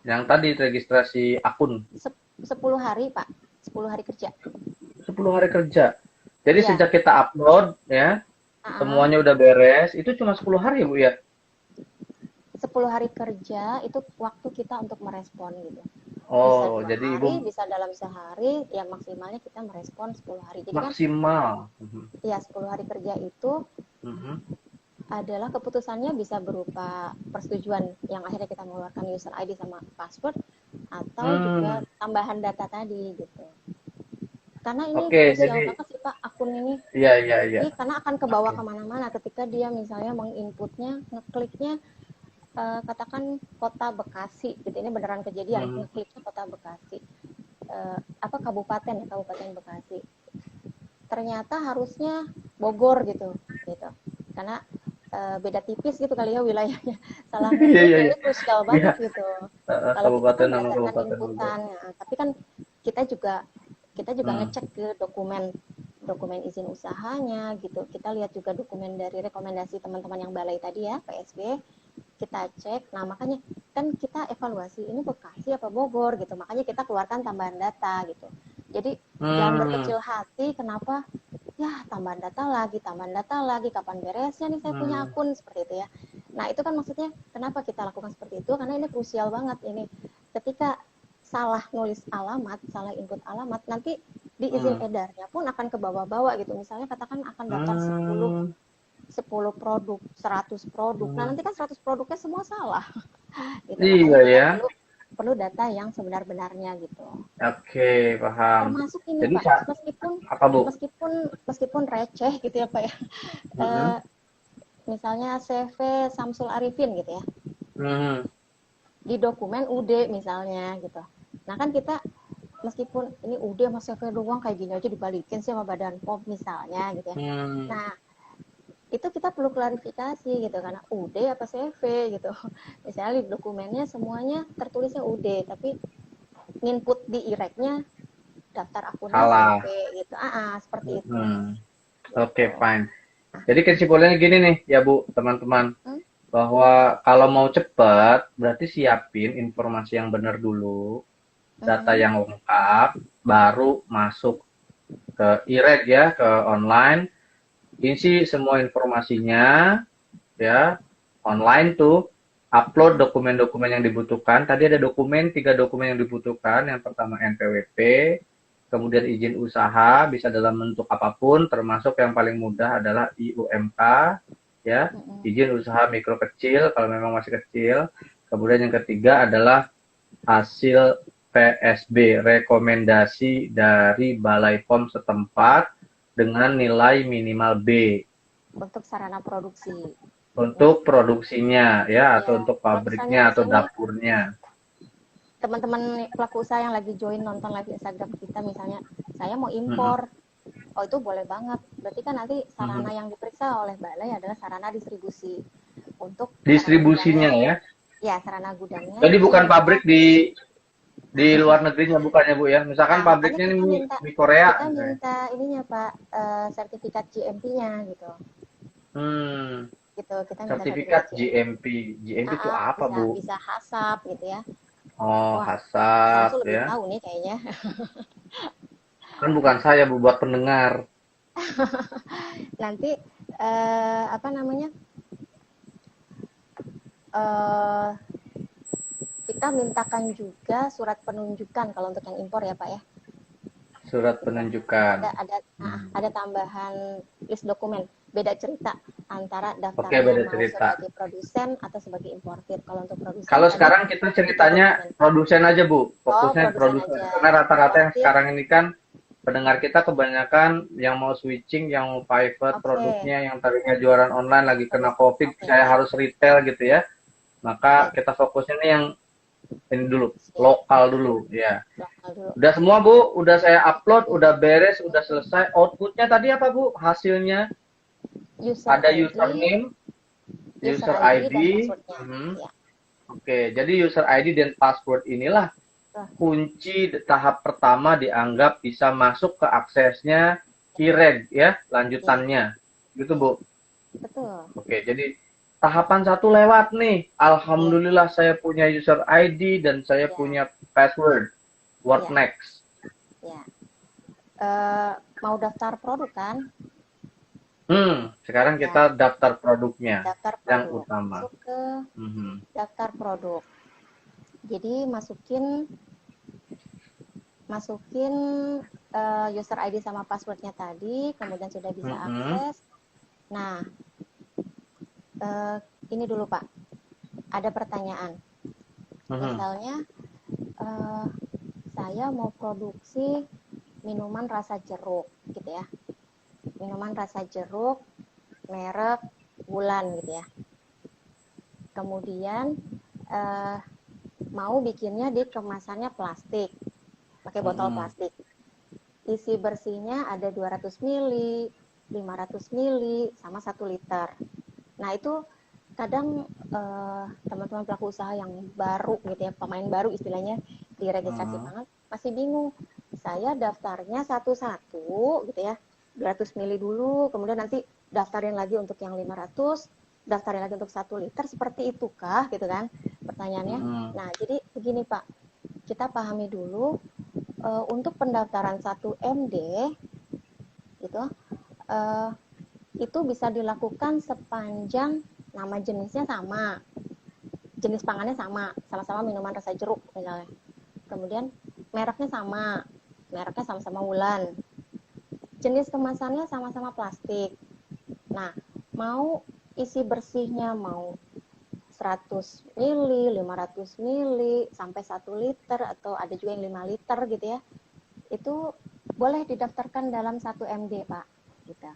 yang tadi registrasi akun, 10 hari Pak, 10 hari kerja. 10 hari kerja. Jadi Iya. sejak kita upload ya, uh, semuanya udah beres, itu cuma 10 hari ya Bu ya? 10 hari kerja itu waktu kita untuk merespon gitu. Bisa Oh, 2 jadi Ibu hari, bisa dalam sehari, ya maksimalnya kita merespon 10 hari. Jadi kan maksimal. Mhm, ya 10 hari kerja itu mhm, adalah keputusannya bisa berupa persetujuan yang akhirnya kita mengeluarkan user ID sama password, atau juga hmm, tambahan data tadi gitu. Karena ini oke, krusial jadi banget sih Pak akun ini. iya iya iya. Ini karena akan kebawa Oke. kemana-mana ketika dia misalnya menginputnya, ngekliknya, katakan kota Bekasi gitu, ini beneran kejadian, Hmm, ngekliknya kota Bekasi, apa kabupaten ya, Kabupaten Bekasi. Ternyata harusnya Bogor gitu, gitu. Karena beda tipis gitu kali ya wilayahnya. Salah iya ngeklik iya ya iya. ini krusial Iya, banget gitu. Kalau kita kabupaten kan nama berdasarkan kabupaten Bogor. inputan, ya, tapi kan kita juga kita juga Hmm. ngecek ke dokumen dokumen izin usahanya gitu. Kita lihat juga dokumen dari rekomendasi teman-teman yang balai tadi ya, PSB. Kita cek. Nah, makanya kan kita evaluasi ini Bekasi apa Bogor gitu. Makanya kita keluarkan tambahan data gitu. Jadi jangan Hmm. berkecil hati kenapa ya tambahan data lagi, kapan beresnya nih saya punya Hmm. akun seperti itu ya. Nah, itu kan maksudnya kenapa kita lakukan seperti itu? Karena ini krusial banget ini. Ketika salah nulis alamat, salah input alamat, nanti di izin Hmm. edarnya pun akan ke bawah-bawah gitu. Misalnya katakan akan daftar 10 Hmm. 10 produk, 100 produk. Nah, Hmm. nanti kan 100 produknya semua salah gitu. Makanya Iya kita ya. perlu perlu data yang sebenar-benarnya gitu. Oke, paham. Termasuk ini Jadi Pak, meskipun apa Bu? meskipun meskipun receh gitu ya Pak ya. Hmm. Eh, Misalnya CV Samsul Arifin gitu ya. Hmm. Di dokumen UD misalnya gitu. Nah, kan kita meskipun ini UD sama CV doang kayak gini aja dibalikin sih sama Badan POM misalnya gitu ya. Hmm. Nah, itu kita perlu klarifikasi gitu karena UD apa CV gitu. Misalnya di dokumennya semuanya tertulisnya UD, tapi input di IREC-nya daftar akunnya CV Salah. gitu. Seperti itu. Hmm. Oke, Gitu. fine. Jadi kesimpulannya gini nih ya Bu, teman-teman, Hmm? bahwa kalau mau cepat, berarti siapin informasi yang benar dulu, data Mm-mm. yang lengkap, baru masuk ke IREG ya, ke online, isi semua informasinya, ya, online tuh, upload Mm-mm. dokumen-dokumen yang dibutuhkan. Tadi ada dokumen, 3 dokumen yang dibutuhkan. Yang pertama NPWP, kemudian izin usaha, bisa dalam bentuk apapun, termasuk yang paling mudah adalah IUMK, ya, Mm-mm. izin usaha mikro kecil, kalau memang masih kecil. Kemudian yang ketiga adalah hasil PSB, rekomendasi dari Balai POM setempat dengan nilai minimal B Untuk sarana produksi ya. untuk produksinya ya, atau Ya, untuk kalau misalnya pabriknya di atau sini dapurnya. teman-teman pelaku usaha yang lagi join nonton live Instagram kita misalnya, saya mau Mhm, impor, oh itu boleh banget. Berarti kan nanti sarana mhm. yang diperiksa oleh balai adalah sarana distribusi. Untuk sarana Distribusinya gudangnya, ya. ya sarana gudangnya Jadi itu bukan minta, pabrik di luar negerinya bukannya Bu ya. Misalkan makanya pabriknya ini kita mie, minta mie Korea kita misalnya. minta ininya Pak, sertifikat GMP-nya gitu. Hmm, Gitu, kita minta sertifikat sertifikat GMP. GMP. GMP itu apa Bisa Bu? bisa HACCP gitu ya. Oh, Wah, Pak hasap Samsul lebih ya. tahu nih kayaknya. Kan bukan saya Bu, buat pendengar. Nanti apa namanya? eh Kita mintakan juga surat penunjukan kalau untuk yang impor ya Pak ya. Surat Gitu. penunjukan. Ada tambahan list dokumen. Beda cerita antara Oke, daftarnya beda mau cerita. sebagai produsen atau sebagai importir. Kalau untuk produsen Kalau tadi sekarang kita 3 ceritanya dokumen. produsen aja Bu, Oh, fokusnya produsen produsen. aja. Karena rata-rata yang Importir, sekarang ini kan pendengar kita kebanyakan yang mau switching, yang mau pivot oke. produknya, yang tadinya jualan online lagi kena Produsen, COVID, oke. saya harus retail gitu ya. Maka Baik. kita fokusnya nih yang ini dulu, Siap. lokal dulu ya. Lokal dulu. Udah semua Bu, udah saya upload, udah beres, udah selesai. Outputnya tadi apa Bu? Hasilnya User ada ID, username, user user ID ID. dan passwordnya. Mhm. Ya. Oke, jadi user ID dan password inilah Nah, kunci tahap pertama dianggap bisa masuk ke aksesnya KeyReg ya, ya, lanjutannya. Gitu ya, Bu. betul. Oke, jadi tahapan satu lewat nih. Ya, Alhamdulillah saya punya user ID dan saya ya, punya password. What ya, next? ya. Mau daftar produk kan? Sekarang Ya, kita daftar produknya daftar yang produk. utama. Masuk ke Mhm. daftar produk. Jadi masukin user ID sama passwordnya tadi, kemudian sudah bisa Mhm. akses. Nah, ini dulu Pak, ada pertanyaan. Mhm. Misalnya, saya mau produksi minuman rasa jeruk, gitu ya. Minuman rasa jeruk, merek Wulan, gitu ya. Kemudian mau bikinnya di kemasannya plastik, pakai botol Mhm. plastik. Isi bersihnya ada 200 ml, 500 ml, sama 1 liter. Nah, itu kadang teman-teman pelaku usaha yang baru gitu ya, pemain baru istilahnya di registrasi pangan masih bingung. Saya daftarnya satu-satu gitu ya, 200 ml dulu, kemudian nanti daftarin lagi untuk yang 500, daftarin lagi untuk 1 liter, seperti itukah gitu kan pertanyaannya. Mhm. Nah, jadi begini Pak, kita pahami dulu untuk pendaftaran 1 MD gitu, itu bisa dilakukan sepanjang nama jenisnya sama, jenis pangannya sama, sama-sama minuman rasa jeruk misalnya. Kemudian mereknya sama-sama Wulan. Jenis kemasannya sama-sama plastik. Nah, mau isi bersihnya mau 100 ml, 500 ml, sampai 1 liter, atau ada juga yang 5 liter gitu ya. Itu boleh didaftarkan dalam 1 MD, Pak. Gitu.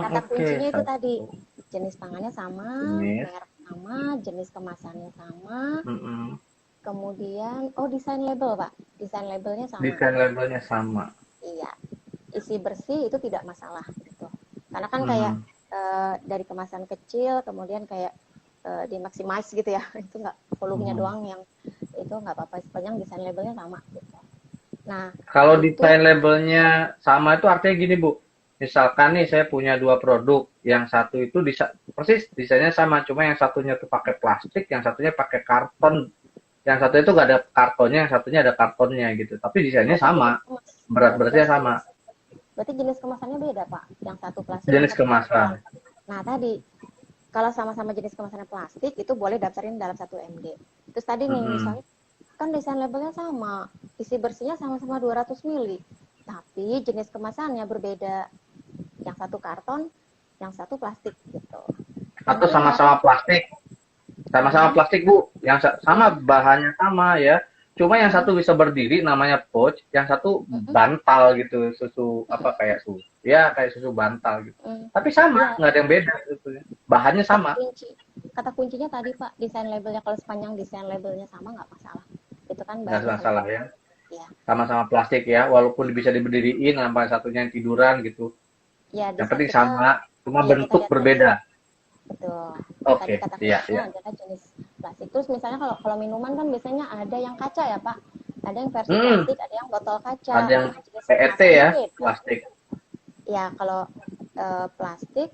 Kata Oke, kuncinya itu tadi, satu jenis pangannya sama, jenis. merek sama, jenis kemasannya sama, Mhm. kemudian desain label Pak, desain labelnya sama. Desain labelnya sama. Iya, isi bersih itu tidak masalah gitu. Karena kan kayak Mhm. dari kemasan kecil, kemudian kayak di maximize gitu ya, itu nggak volumenya Mhm. doang yang itu nggak apa-apa, sepanjang desain labelnya sama gitu. Nah, Kalau itu desain labelnya sama itu artinya gini Bu, misalkan nih saya punya dua produk, yang satu itu persis desainnya sama, cuma yang satunya tuh pakai plastik, yang satunya pakai karton, yang satu itu nggak ada kartonnya, yang satunya ada kartonnya gitu, tapi desainnya berarti sama, jenis berat-beratnya sama, berarti jenis kemasannya beda Pak, yang satu plastik, yang jenis satu karton. kemasan. Nah, tadi kalau sama-sama jenis kemasannya plastik itu boleh daftarin dalam 1 MD. Terus tadi nih Mhm. misalnya kan desain labelnya sama, isi bersihnya sama-sama 200 ml, tapi jenis kemasannya berbeda. Yang satu karton, yang satu plastik gitu. Atau Nanti merek, sama-sama plastik, sama-sama plastik Bu, yang sama ya, bahannya sama ya. Cuma yang satu bisa berdiri namanya pouch, yang satu bantal gitu, susu apa kayak susu. Ya, kayak susu bantal gitu. Tapi sama, ya, nggak ada yang beda gitu ya. Bahannya kata sama, kunci, kata kuncinya tadi Pak, desain labelnya, kalau sepanjang desain labelnya sama nggak masalah. Itu kan nggak bahannya masalah sama-sama ya. plastik. Ya, Sama-sama plastik ya, walaupun bisa diberdiriin, sampai satunya yang tiduran gitu. ya Yang desain penting kita, sama, cuma ya kita bentuk lihat tadi. berbeda. Betul. Tadi Oke, kata iya, kuncinya iya. adalah jenis plastik. Terus misalnya kalau minuman kan biasanya ada yang kaca ya Pak. Ada yang versi Hmm, plastik, ada yang botol kaca. ada yang Nah, jenis PET kemasannya ya, beda. plastik. Ya, kalau plastik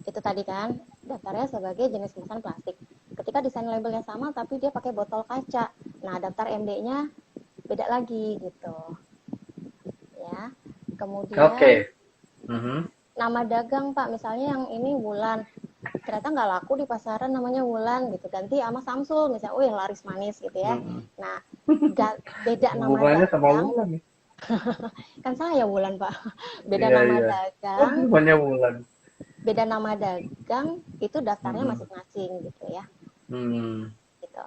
itu tadi kan daftarnya sebagai jenis kemasan plastik. Ketika desain labelnya sama tapi dia pakai botol kaca. Nah, daftar MD-nya beda lagi gitu. Ya. Kemudian Oke. Mhm. nama dagang Pak, misalnya yang ini Wulan, ternyata nggak laku di pasaran namanya Wulan gitu, ganti sama Samsul misalnya, wih laris manis gitu ya. Mhm. Nah, beda nama Hubungannya sama dagang, Wulan nih. kan saya Wulan Pak, beda Iya, nama iya. dagang, Hubungannya Wulan. itu daftarnya Mhm. masing-masing gitu ya, Hmm. gitu.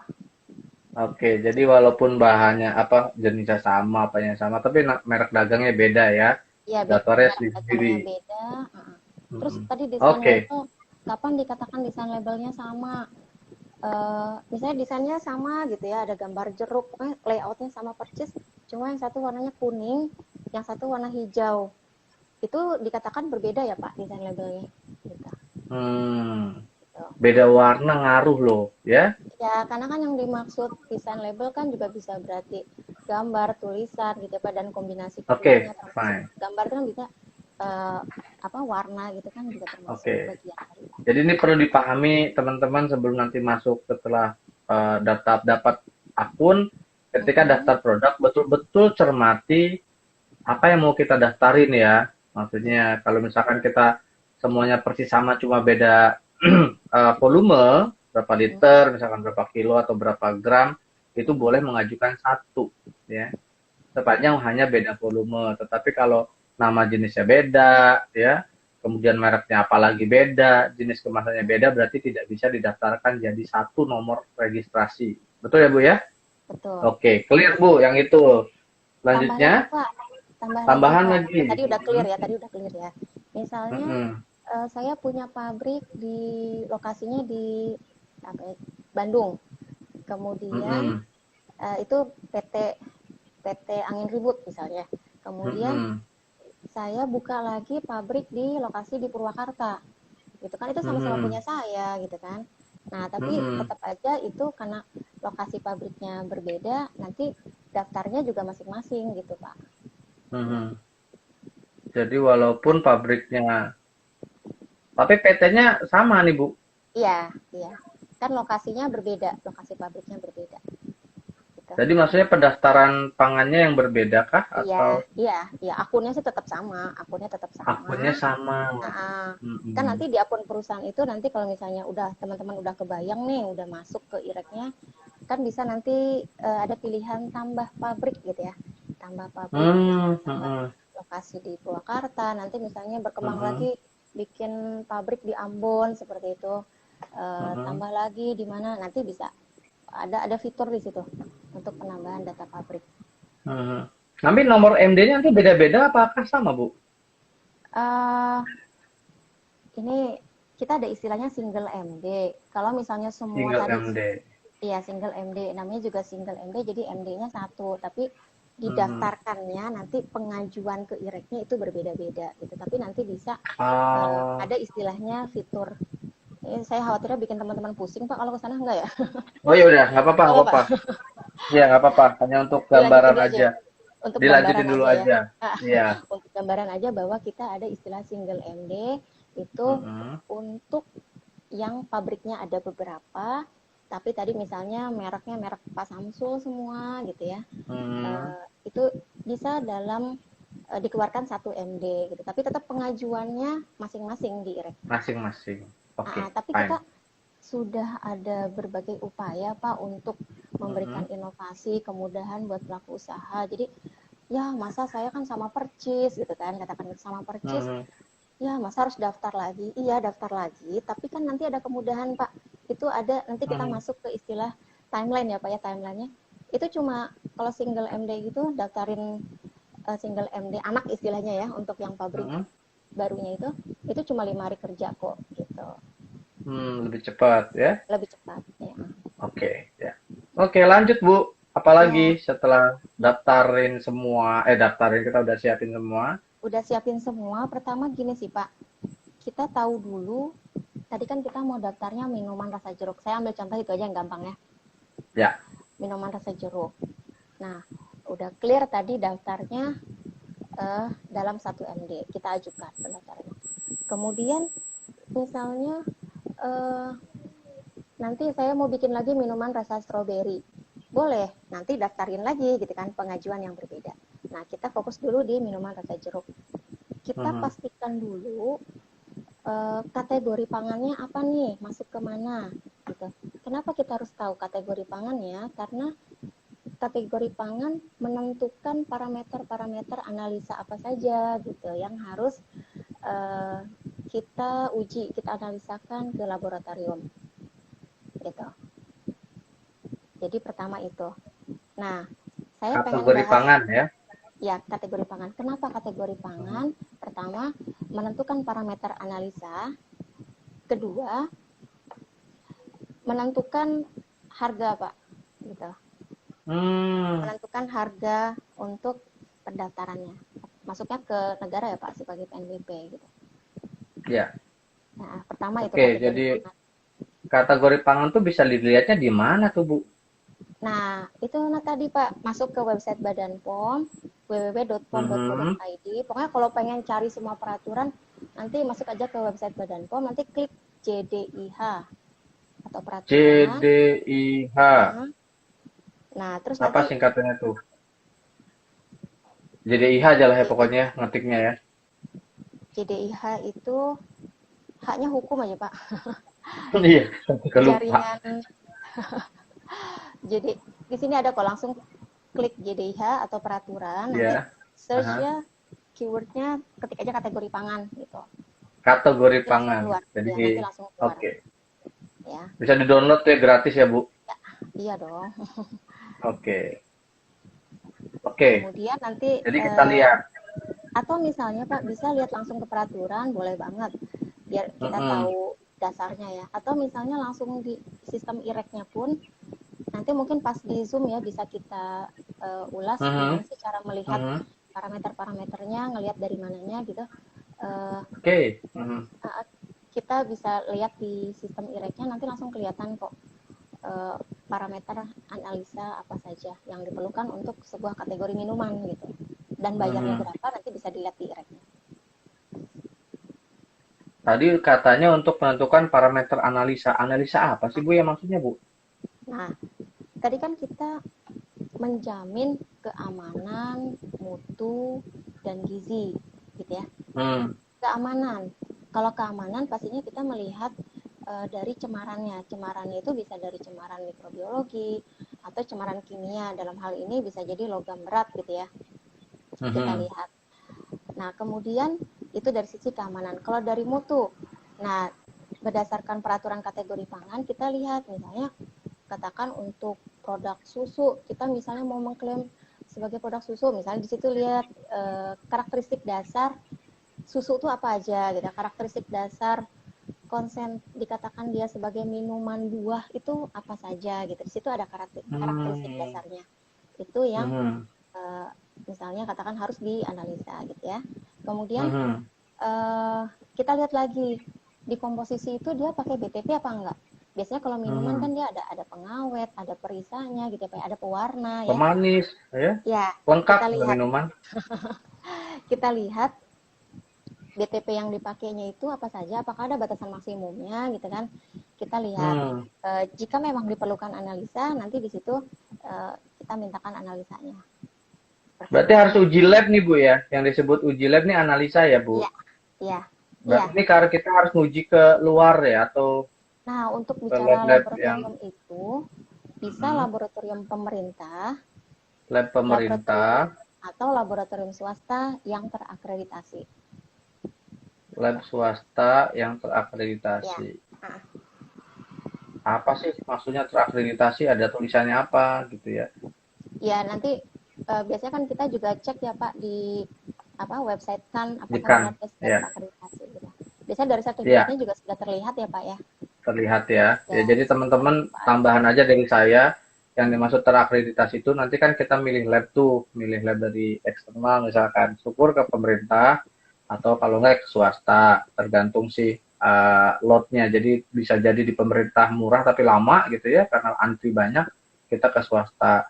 Oke, jadi walaupun bahannya apa jenisnya sama, apanya sama, tapi merek dagangnya beda ya. Ya, Daftarnya merek sendiri. dagangnya beda. Terus Mhm. tadi desain Oke. label, kapan dikatakan desain labelnya sama? Misalnya desainnya sama gitu ya, ada gambar jeruk, pokoknya layoutnya sama persis, cuma yang satu warnanya kuning, yang satu warna hijau. Itu dikatakan berbeda ya Pak desain labelnya. Gitu. Gitu. Beda warna ngaruh loh, ya. Ya, karena kan yang dimaksud desain label kan juga bisa berarti gambar, tulisan gitu ya Pak, dan kombinasi Oke, keduanya termasuk fine. gambar itu kan bisa warna gitu kan juga termasuk Oke. bagian dari. Jadi ini perlu dipahami teman-teman sebelum nanti masuk setelah dapat akun, ketika daftar produk betul-betul cermati apa yang mau kita daftarin ya. Maksudnya kalau misalkan kita semuanya persis sama cuma beda volume, berapa liter, misalkan berapa kilo atau berapa gram, itu boleh mengajukan satu ya. Sepanjang hanya beda volume. Tetapi kalau nama jenisnya beda ya, kemudian mereknya apalagi beda, jenis kemasannya beda, berarti tidak bisa didaftarkan jadi satu nomor registrasi. Betul ya Bu ya? Betul. Oke, clear Bu yang itu. Tambah lagi Selanjutnya, Pak, tambahan Pak. lagi. Tadi udah clear ya, tadi udah clear ya. Misalnya Mm-mm. saya punya pabrik di lokasinya di Bandung. Kemudian Mm-mm. itu PT Angin Ribut misalnya. Kemudian Mm-mm. saya buka lagi pabrik di lokasi di Purwakarta. Gitu kan itu sama-sama Mm-mm. punya saya gitu kan. Nah, tapi Mm-mm. tetap aja itu karena lokasi pabriknya berbeda, nanti daftarnya juga masing-masing gitu, Pak. Mm-mm. Jadi walaupun pabriknya, tapi PT-nya sama nih Bu. Iya, iya. Kan lokasinya berbeda, lokasi pabriknya berbeda. Gitu. Jadi maksudnya pendaftaran pangannya yang berbeda kah Iya, atau iya, iya. Akunnya sih tetap sama, akunnya tetap sama. akunnya sama? Nah, kan Mm-mm. nanti di akun perusahaan itu nanti kalau misalnya udah teman-teman udah kebayang nih, udah masuk ke ireknya, kan bisa nanti ada pilihan tambah pabrik gitu ya. Tambah pabrik, misalnya tambah Mm-mm. lokasi di Purwakarta, nanti misalnya berkembang Mm-mm. lagi bikin pabrik di Ambon seperti itu. Mm-mm. Tambah lagi di mana nanti bisa ada fitur di situ untuk penambahan data pabrik. Mhm. Nanti nomor MD-nya nanti beda-beda apakah sama, Bu? Uh, ini kita ada istilahnya single MD. Kalau misalnya semua Single tadi, MD. iya single MD, namanya juga single MD, jadi MD-nya satu, tapi Mhm. didaftarkannya nanti pengajuan ke IREK-nya itu berbeda-beda gitu. Tapi nanti bisa Ah. ada istilahnya fitur. Saya khawatirnya bikin teman-teman pusing Pak kalau ke sana enggak ya? Oh ya udah, nggak apa-apa, Enggak nggak apa-apa. apa-apa. Iya, nggak apa-apa. Hanya untuk Dilanjutin gambaran dulu aja aja. ya. Untuk gambaran Dilanjutin dulu aja ya. aja. Iya. Untuk gambaran aja bahwa kita ada istilah single MD itu Mhm. untuk yang pabriknya ada beberapa, tapi tadi misalnya mereknya merek Pak Samsul semua gitu ya. Mhm. Itu bisa dalam dikeluarkan satu MD gitu. Tapi tetap pengajuannya masing-masing di IREK. Masing-masing. Oke, Tapi fine. kita sudah ada berbagai upaya Pak untuk memberikan Mhm. inovasi, kemudahan buat pelaku usaha. Jadi ya masa saya kan sama percis gitu kan, katakan sama percis, Mhm. ya masa harus daftar lagi? Iya daftar lagi, tapi kan nanti ada kemudahan Pak. Itu ada, nanti kita Mhm. masuk ke istilah timeline ya Pak ya, timelinenya. Itu cuma kalau single MD gitu, daftarin single MD anak istilahnya ya, untuk yang pabrik Mhm. barunya itu cuma 5 hari kerja kok gitu. Lebih cepat ya. Lebih cepat ya. Oke, ya. Oke, lanjut, Bu. Apalagi Ya, setelah daftarin semua, daftarin kita udah siapin semua. udah siapin semua. Pertama gini sih Pak, kita tahu dulu, tadi kan kita mau daftarnya minuman rasa jeruk. Saya ambil contoh itu aja yang gampang ya. Ya. Minuman rasa jeruk. Nah, udah clear tadi daftarnya dalam satu MD. Kita ajukan pendaftarannya. Kemudian misalnya nanti saya mau bikin lagi minuman rasa stroberi. Boleh, nanti daftarin lagi gitu kan, pengajuan yang berbeda. Nah, kita fokus dulu di minuman rasa jeruk. Kita Mhm. pastikan dulu kategori pangannya apa nih, masuk ke mana gitu. Kenapa kita harus tahu kategori pangannya? Karena kategori pangan menentukan parameter-parameter analisa apa saja gitu yang harus kita uji, kita analisakan ke laboratorium gitu. Jadi pertama itu. Nah, saya pengen Kategori bahas pangan ya. ya kategori pangan. Kenapa kategori pangan? Pertama, menentukan parameter analisa. Kedua, menentukan harga, Pak, gitu. Menentukan harga untuk pendaftarannya. Masuknya ke negara ya, Pak, sebagai PNBP gitu. Ya. Nah, pertama itu Oke, kategori jadi pangan. kategori pangan tuh bisa dilihatnya di mana tuh, Bu? Nah, itu tadi Pak, masuk ke website Badan POM, Mhm. www.pom.go.id. Pokoknya kalau pengen cari semua peraturan, nanti masuk aja ke website Badan POM, nanti klik JDIH atau peraturan. JDIH. Nah, terus Apa nanti singkatannya tuh? JDIH aja lah ya pokoknya ngetiknya ya. JDIH itu haknya hukum aja Pak. Iya, kelupa. Jaringan. Jadi di sini ada kok, langsung klik JDIH atau peraturan, nanti Ya. search Aha. ya keywordnya, ketik aja kategori pangan gitu. Kategori Nanti langsung pangan. keluar. Jadi, Ya, nanti langsung keluar. oke. Ya, Bisa di-download ya gratis ya, Bu? iya dong. Oke. Oke. Kemudian nanti Jadi kita lihat. atau misalnya Pak bisa lihat langsung ke peraturan, boleh banget. Biar kita Mm-mm. tahu dasarnya ya. Atau misalnya langsung di sistem IREK-nya pun nanti mungkin pas di Zoom ya bisa kita ulas gimana Mhm. sih cara melihat Mhm. parameter-parameternya, ngelihat dari mananya gitu. Eh, Oke. Mhm. kita bisa lihat di sistem IREK-nya, nanti langsung kelihatan kok eh, parameter analisa apa saja yang diperlukan untuk sebuah kategori minuman gitu. Dan bayarnya Mhm. berapa nanti bisa dilihat di IREK-nya. Tadi katanya untuk menentukan parameter analisa. Analisa apa sih, Bu, ya maksudnya, Bu? Nah, tadi kan kita menjamin keamanan, mutu, dan gizi gitu ya. Hmm. Keamanan. Kalau keamanan pastinya kita melihat dari cemarannya. Cemarannya itu bisa dari cemaran mikrobiologi atau cemaran kimia. Dalam hal ini bisa jadi logam berat gitu ya. Kita Mhm. lihat. Nah, kemudian itu dari sisi keamanan. Kalau dari mutu, nah berdasarkan peraturan kategori pangan kita lihat misalnya katakan untuk produk susu, kita misalnya mau mengklaim sebagai produk susu, misalnya di situ lihat karakteristik dasar susu itu apa aja gitu. Karakteristik dasar konsen dikatakan dia sebagai minuman buah itu apa saja gitu. Di situ ada karakteristik Hmm. dasarnya. Itu yang Mhm. eh, misalnya katakan harus dianalisa gitu ya. Kemudian Mhm. eh, kita lihat lagi di komposisi itu dia pakai BTP apa enggak. Biasanya kalau minuman Mhm. kan dia ada pengawet, ada perisanya gitu ya, ada pewarna ya. Pemanis, ya. Ya, Lengkap kita lihat minuman. kita lihat BTP yang dipakainya itu apa saja, apakah ada batasan maksimumnya gitu kan. Kita lihat Hmm. jika memang diperlukan analisa, nanti di situ kita mintakan analisanya. Seperti Berarti itu. harus uji lab nih, Bu, ya. Yang disebut uji lab nih analisa ya, Bu. Iya, iya, iya. Berarti ini karena kita harus uji ke luar ya atau Nah, untuk ke bicara lab-lab yang laboratorium itu, bisa Mhm. laboratorium pemerintah, Lab pemerintah, laboratorium atau laboratorium swasta yang terakreditasi. lab Gitu. swasta yang Ya. terakreditasi. Nah, Apa sih maksudnya terakreditasi? Ada tulisannya apa gitu ya? ya nanti biasanya kan kita juga cek ya Pak di apa website kan apakah benar Jekan, dia sudah ya. terakreditasi gitu. Biasanya dari Ya, sertifikatnya juga sudah terlihat ya Pak ya. terlihat ya. Ya, Sudah jadi teman-teman bermanfaat. tambahan aja dari saya yang dimaksud terakreditasi itu nanti kan kita milih lab tuh, milih lab dari eksternal misalkan, syukur ke pemerintah atau kalau nggak ke swasta, tergantung sih lotnya. Jadi bisa jadi di pemerintah murah tapi lama gitu ya karena antri banyak, kita ke swasta.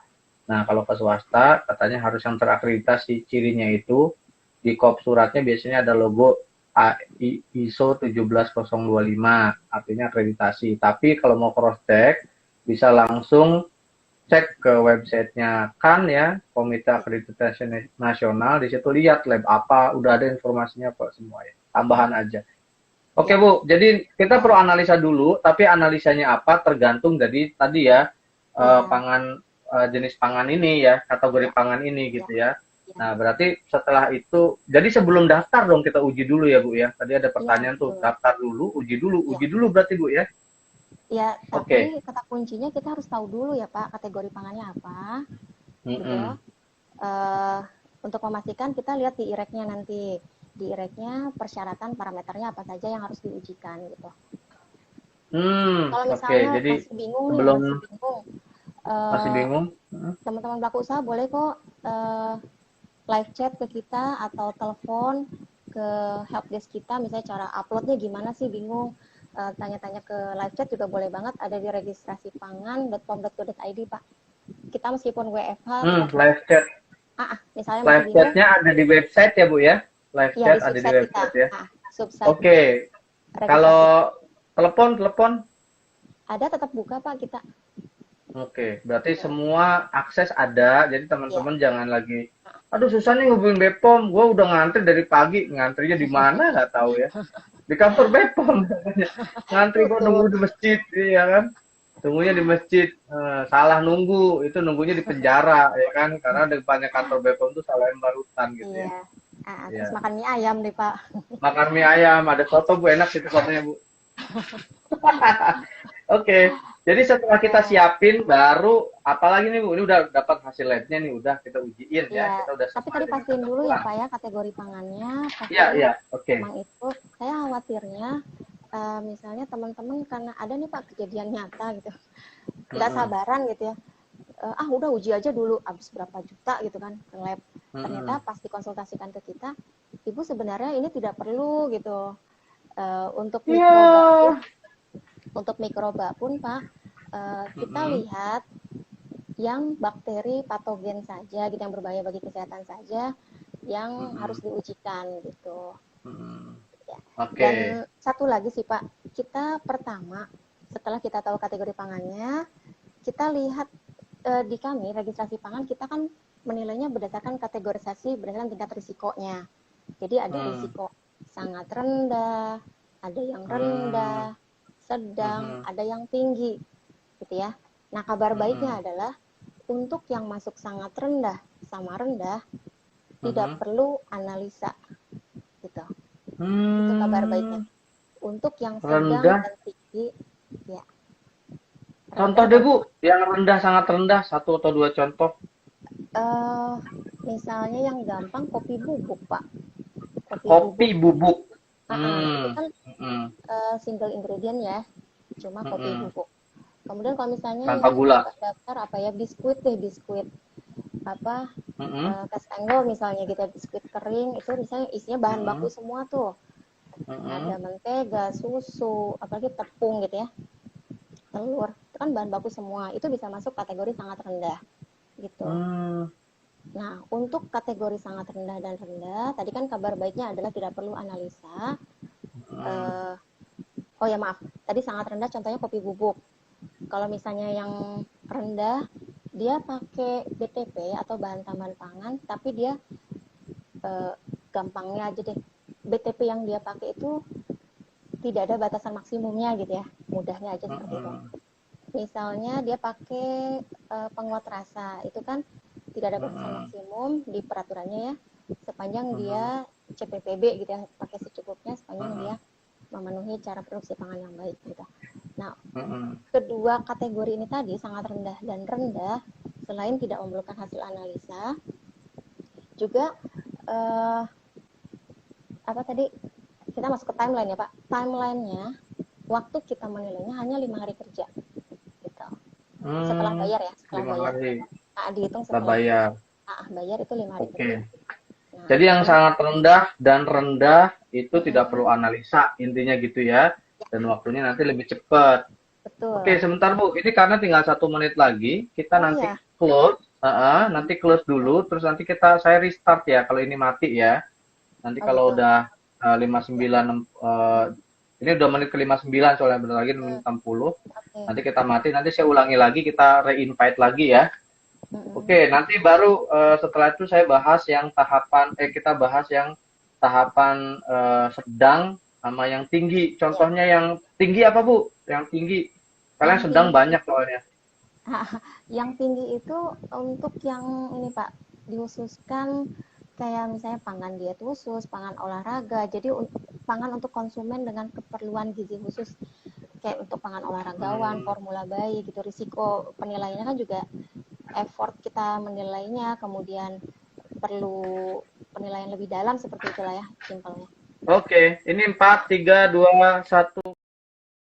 Nah, kalau ke swasta katanya harus yang terakreditasi. Cirinya itu di kop suratnya biasanya ada logo ISO 17025, artinya akreditasi. Tapi kalau mau cross check bisa langsung cek ke websitenya kan ya, Komite Akreditasi Nasional, di situ lihat lab apa, udah ada informasinya kok semua ya. Tambahan aja. Oke, Ya, Bu, jadi kita perlu analisa dulu, tapi analisanya apa tergantung dari tadi ya ya, pangan jenis pangan ini ya, kategori ya, pangan ini ya, gitu ya. ya, Nah, berarti setelah itu, jadi sebelum daftar dong kita uji dulu ya, Bu ya. Tadi ada ya pertanyaan tuh, betul. daftar dulu, Ya, uji dulu berarti Bu ya. ya tapi Oke. kata kuncinya kita harus tahu dulu ya Pak kategori pangannya apa gitu. Mm-mm. Eh, untuk memastikan kita lihat di IREK-nya nanti. Di IREK-nya persyaratan parameternya apa saja yang harus diujikan gitu. Kalau Oke. misalnya Jadi masih bingung nih, sebelum masih eh, bingung, teman-teman pelaku usaha boleh kok live chat ke kita atau telepon ke helpdesk kita, misalnya cara uploadnya gimana sih, bingung, tanya-tanya ke live chat juga boleh banget, ada di registrasipangan.pom.go.id Pak. Kita meskipun WFH tetap bisa. live chat. Misalnya masih Live bingung, chatnya ada di website ya, Bu ya? Live ya chat di ada di subsite kita, website ya? subsite Oke. registrasi Kalau telepon? ada, tetap buka Pak kita. Oke, berarti semua akses ada, jadi Ya, teman-teman jangan lagi, aduh susah nih ngubungin Bepom, gue udah ngantri dari pagi, ngantrinya di mana nggak tahu ya, di kantor Bepom, ngantri kok nunggu tutup. di masjid, iya kan, tunggunya di masjid, salah nunggu, itu nunggunya di penjara, ya kan, karena depannya kantor Bepom tuh salahin barutan gitu ya, Iya. Terus iya. makan mie ayam deh Pak. Makan mie ayam, ada soto Bu, enak sih sotonya Bu. Oke, jadi setelah kita Ya, siapin, baru apalagi nih Bu, ini udah dapat hasil labnya nih, udah kita ujiin ya, ya. kita udah Tapi sesuai tadi dengan pastiin dulu ya ketentuan. Pak ya kategori pangannya, Iya, pastiin iya, oke. memang itu. Saya khawatirnya misalnya teman-teman karena ada nih Pak kejadian nyata gitu, nggak Mm-mm, sabaran gitu ya. Udah uji aja dulu, habis berapa juta gitu kan ke lab. Ternyata mm-mm. pas dikonsultasikan ke kita, ibu sebenarnya ini tidak perlu gitu. Untuk Iya. mikroba pun Pak, kita Mm-mm, lihat yang bakteri patogen saja gitu, yang berbahaya bagi kesehatan saja yang harus mm-mm, diujikan gitu mm-mm. ya. Oke. Dan satu lagi sih Pak, kita pertama setelah kita tahu kategori pangannya, kita lihat di kami registrasi pangan kita kan menilainya berdasarkan kategorisasi berdasarkan tingkat risikonya. Jadi ada Hmm, risiko sangat rendah, ada yang hmm, rendah, sedang, mhm, ada yang tinggi, gitu ya. Nah, kabar baiknya mhm, adalah untuk yang masuk sangat rendah sama rendah tidak mhm. perlu analisa, gitu. Itu kabar baiknya. Hmm, Untuk yang sedang rendah. dan tinggi, ya Contoh rendah deh dan Bu, yang rendah sangat rendah, satu atau dua contoh. eh misalnya yang gampang kopi bubuk, Pak. Kopi Kopi bubuk, bubuk. itu Hmm, kan mhm, single ingredient ya, cuma kopi mhm. bubuk. Kemudian kalau misalnya Tanpa yang gula. suka daftar apa ya, biskuit deh, biskuit apa, Mhm, Kastengel misalnya gitu, biskuit kering itu misalnya isinya bahan baku mhm, semua tuh, ada mhm, mentega, susu, apalagi tepung gitu ya, telur, itu kan bahan baku semua, itu bisa masuk kategori sangat rendah gitu. hmm, Nah, untuk kategori sangat rendah dan rendah, tadi kan kabar baiknya adalah tidak perlu analisa. mhm, Eh, oh ya maaf, tadi sangat rendah contohnya kopi bubuk. Kalau misalnya yang rendah, dia pakai BTP atau bahan tambahan pangan, tapi dia eh, gampangnya aja deh. BTP yang dia pakai itu tidak ada batasan maksimumnya gitu ya, mudahnya aja seperti itu. mhm, Misalnya dia pakai penguat rasa, itu kan tidak ada batasan mhm, maksimum di peraturannya ya, sepanjang dia mhm, CPPB gitu ya, pakai secukupnya sepanjang dia mhm, memenuhi cara produksi pangan yang baik gitu. Nah, mhm. kedua kategori ini tadi sangat rendah dan rendah, selain tidak memerlukan hasil analisa, juga eh, apa tadi, kita masuk ke timeline ya Pak. Timelinenya waktu kita menilainya hanya 5 hari kerja gitu. Setelah Hmm, bayar ya, setelah 5 bayar. hari Dihitung setelah setelah bayar. bayar itu 5 hari kerja. Oke. Nah, Jadi yang ini sangat rendah dan rendah itu tidak mm-mm, perlu analisa, intinya gitu ya. Dan ya, waktunya nanti lebih cepat. Oke, betul. sebentar Bu. Ini karena tinggal 1 menit lagi, kita Oh nanti iya. close. Nanti close dulu, terus nanti saya restart ya. Kalau ini mati ya. Nanti Oh kalau gitu. udah Ya. 59, ini udah menit ke 59 soalnya bentar lagi menit Hmm, 60. oke. Nanti kita mati, nanti saya ulangi lagi, kita re-invite lagi ya. Mm-mm. Oke, nanti baru setelah itu saya bahas yang tahapan, kita bahas yang tahapan sedang sama yang tinggi. Ya. Contohnya yang tinggi apa Bu? Yang tinggi. Kalian Yang sedang tinggi banyak soalnya. yang tinggi itu untuk yang ini Pak, dihususkan kayak misalnya pangan diet khusus, pangan olahraga. Jadi pangan untuk konsumen dengan keperluan gizi khusus, kayak untuk pangan olahragawan, Hmm, formula bayi gitu. Risiko penilaiannya kan juga effort kita menilainya, kemudian perlu penilaian lebih dalam, seperti itulah ya simpelnya. Oke, ini 4, 3, 2, 1.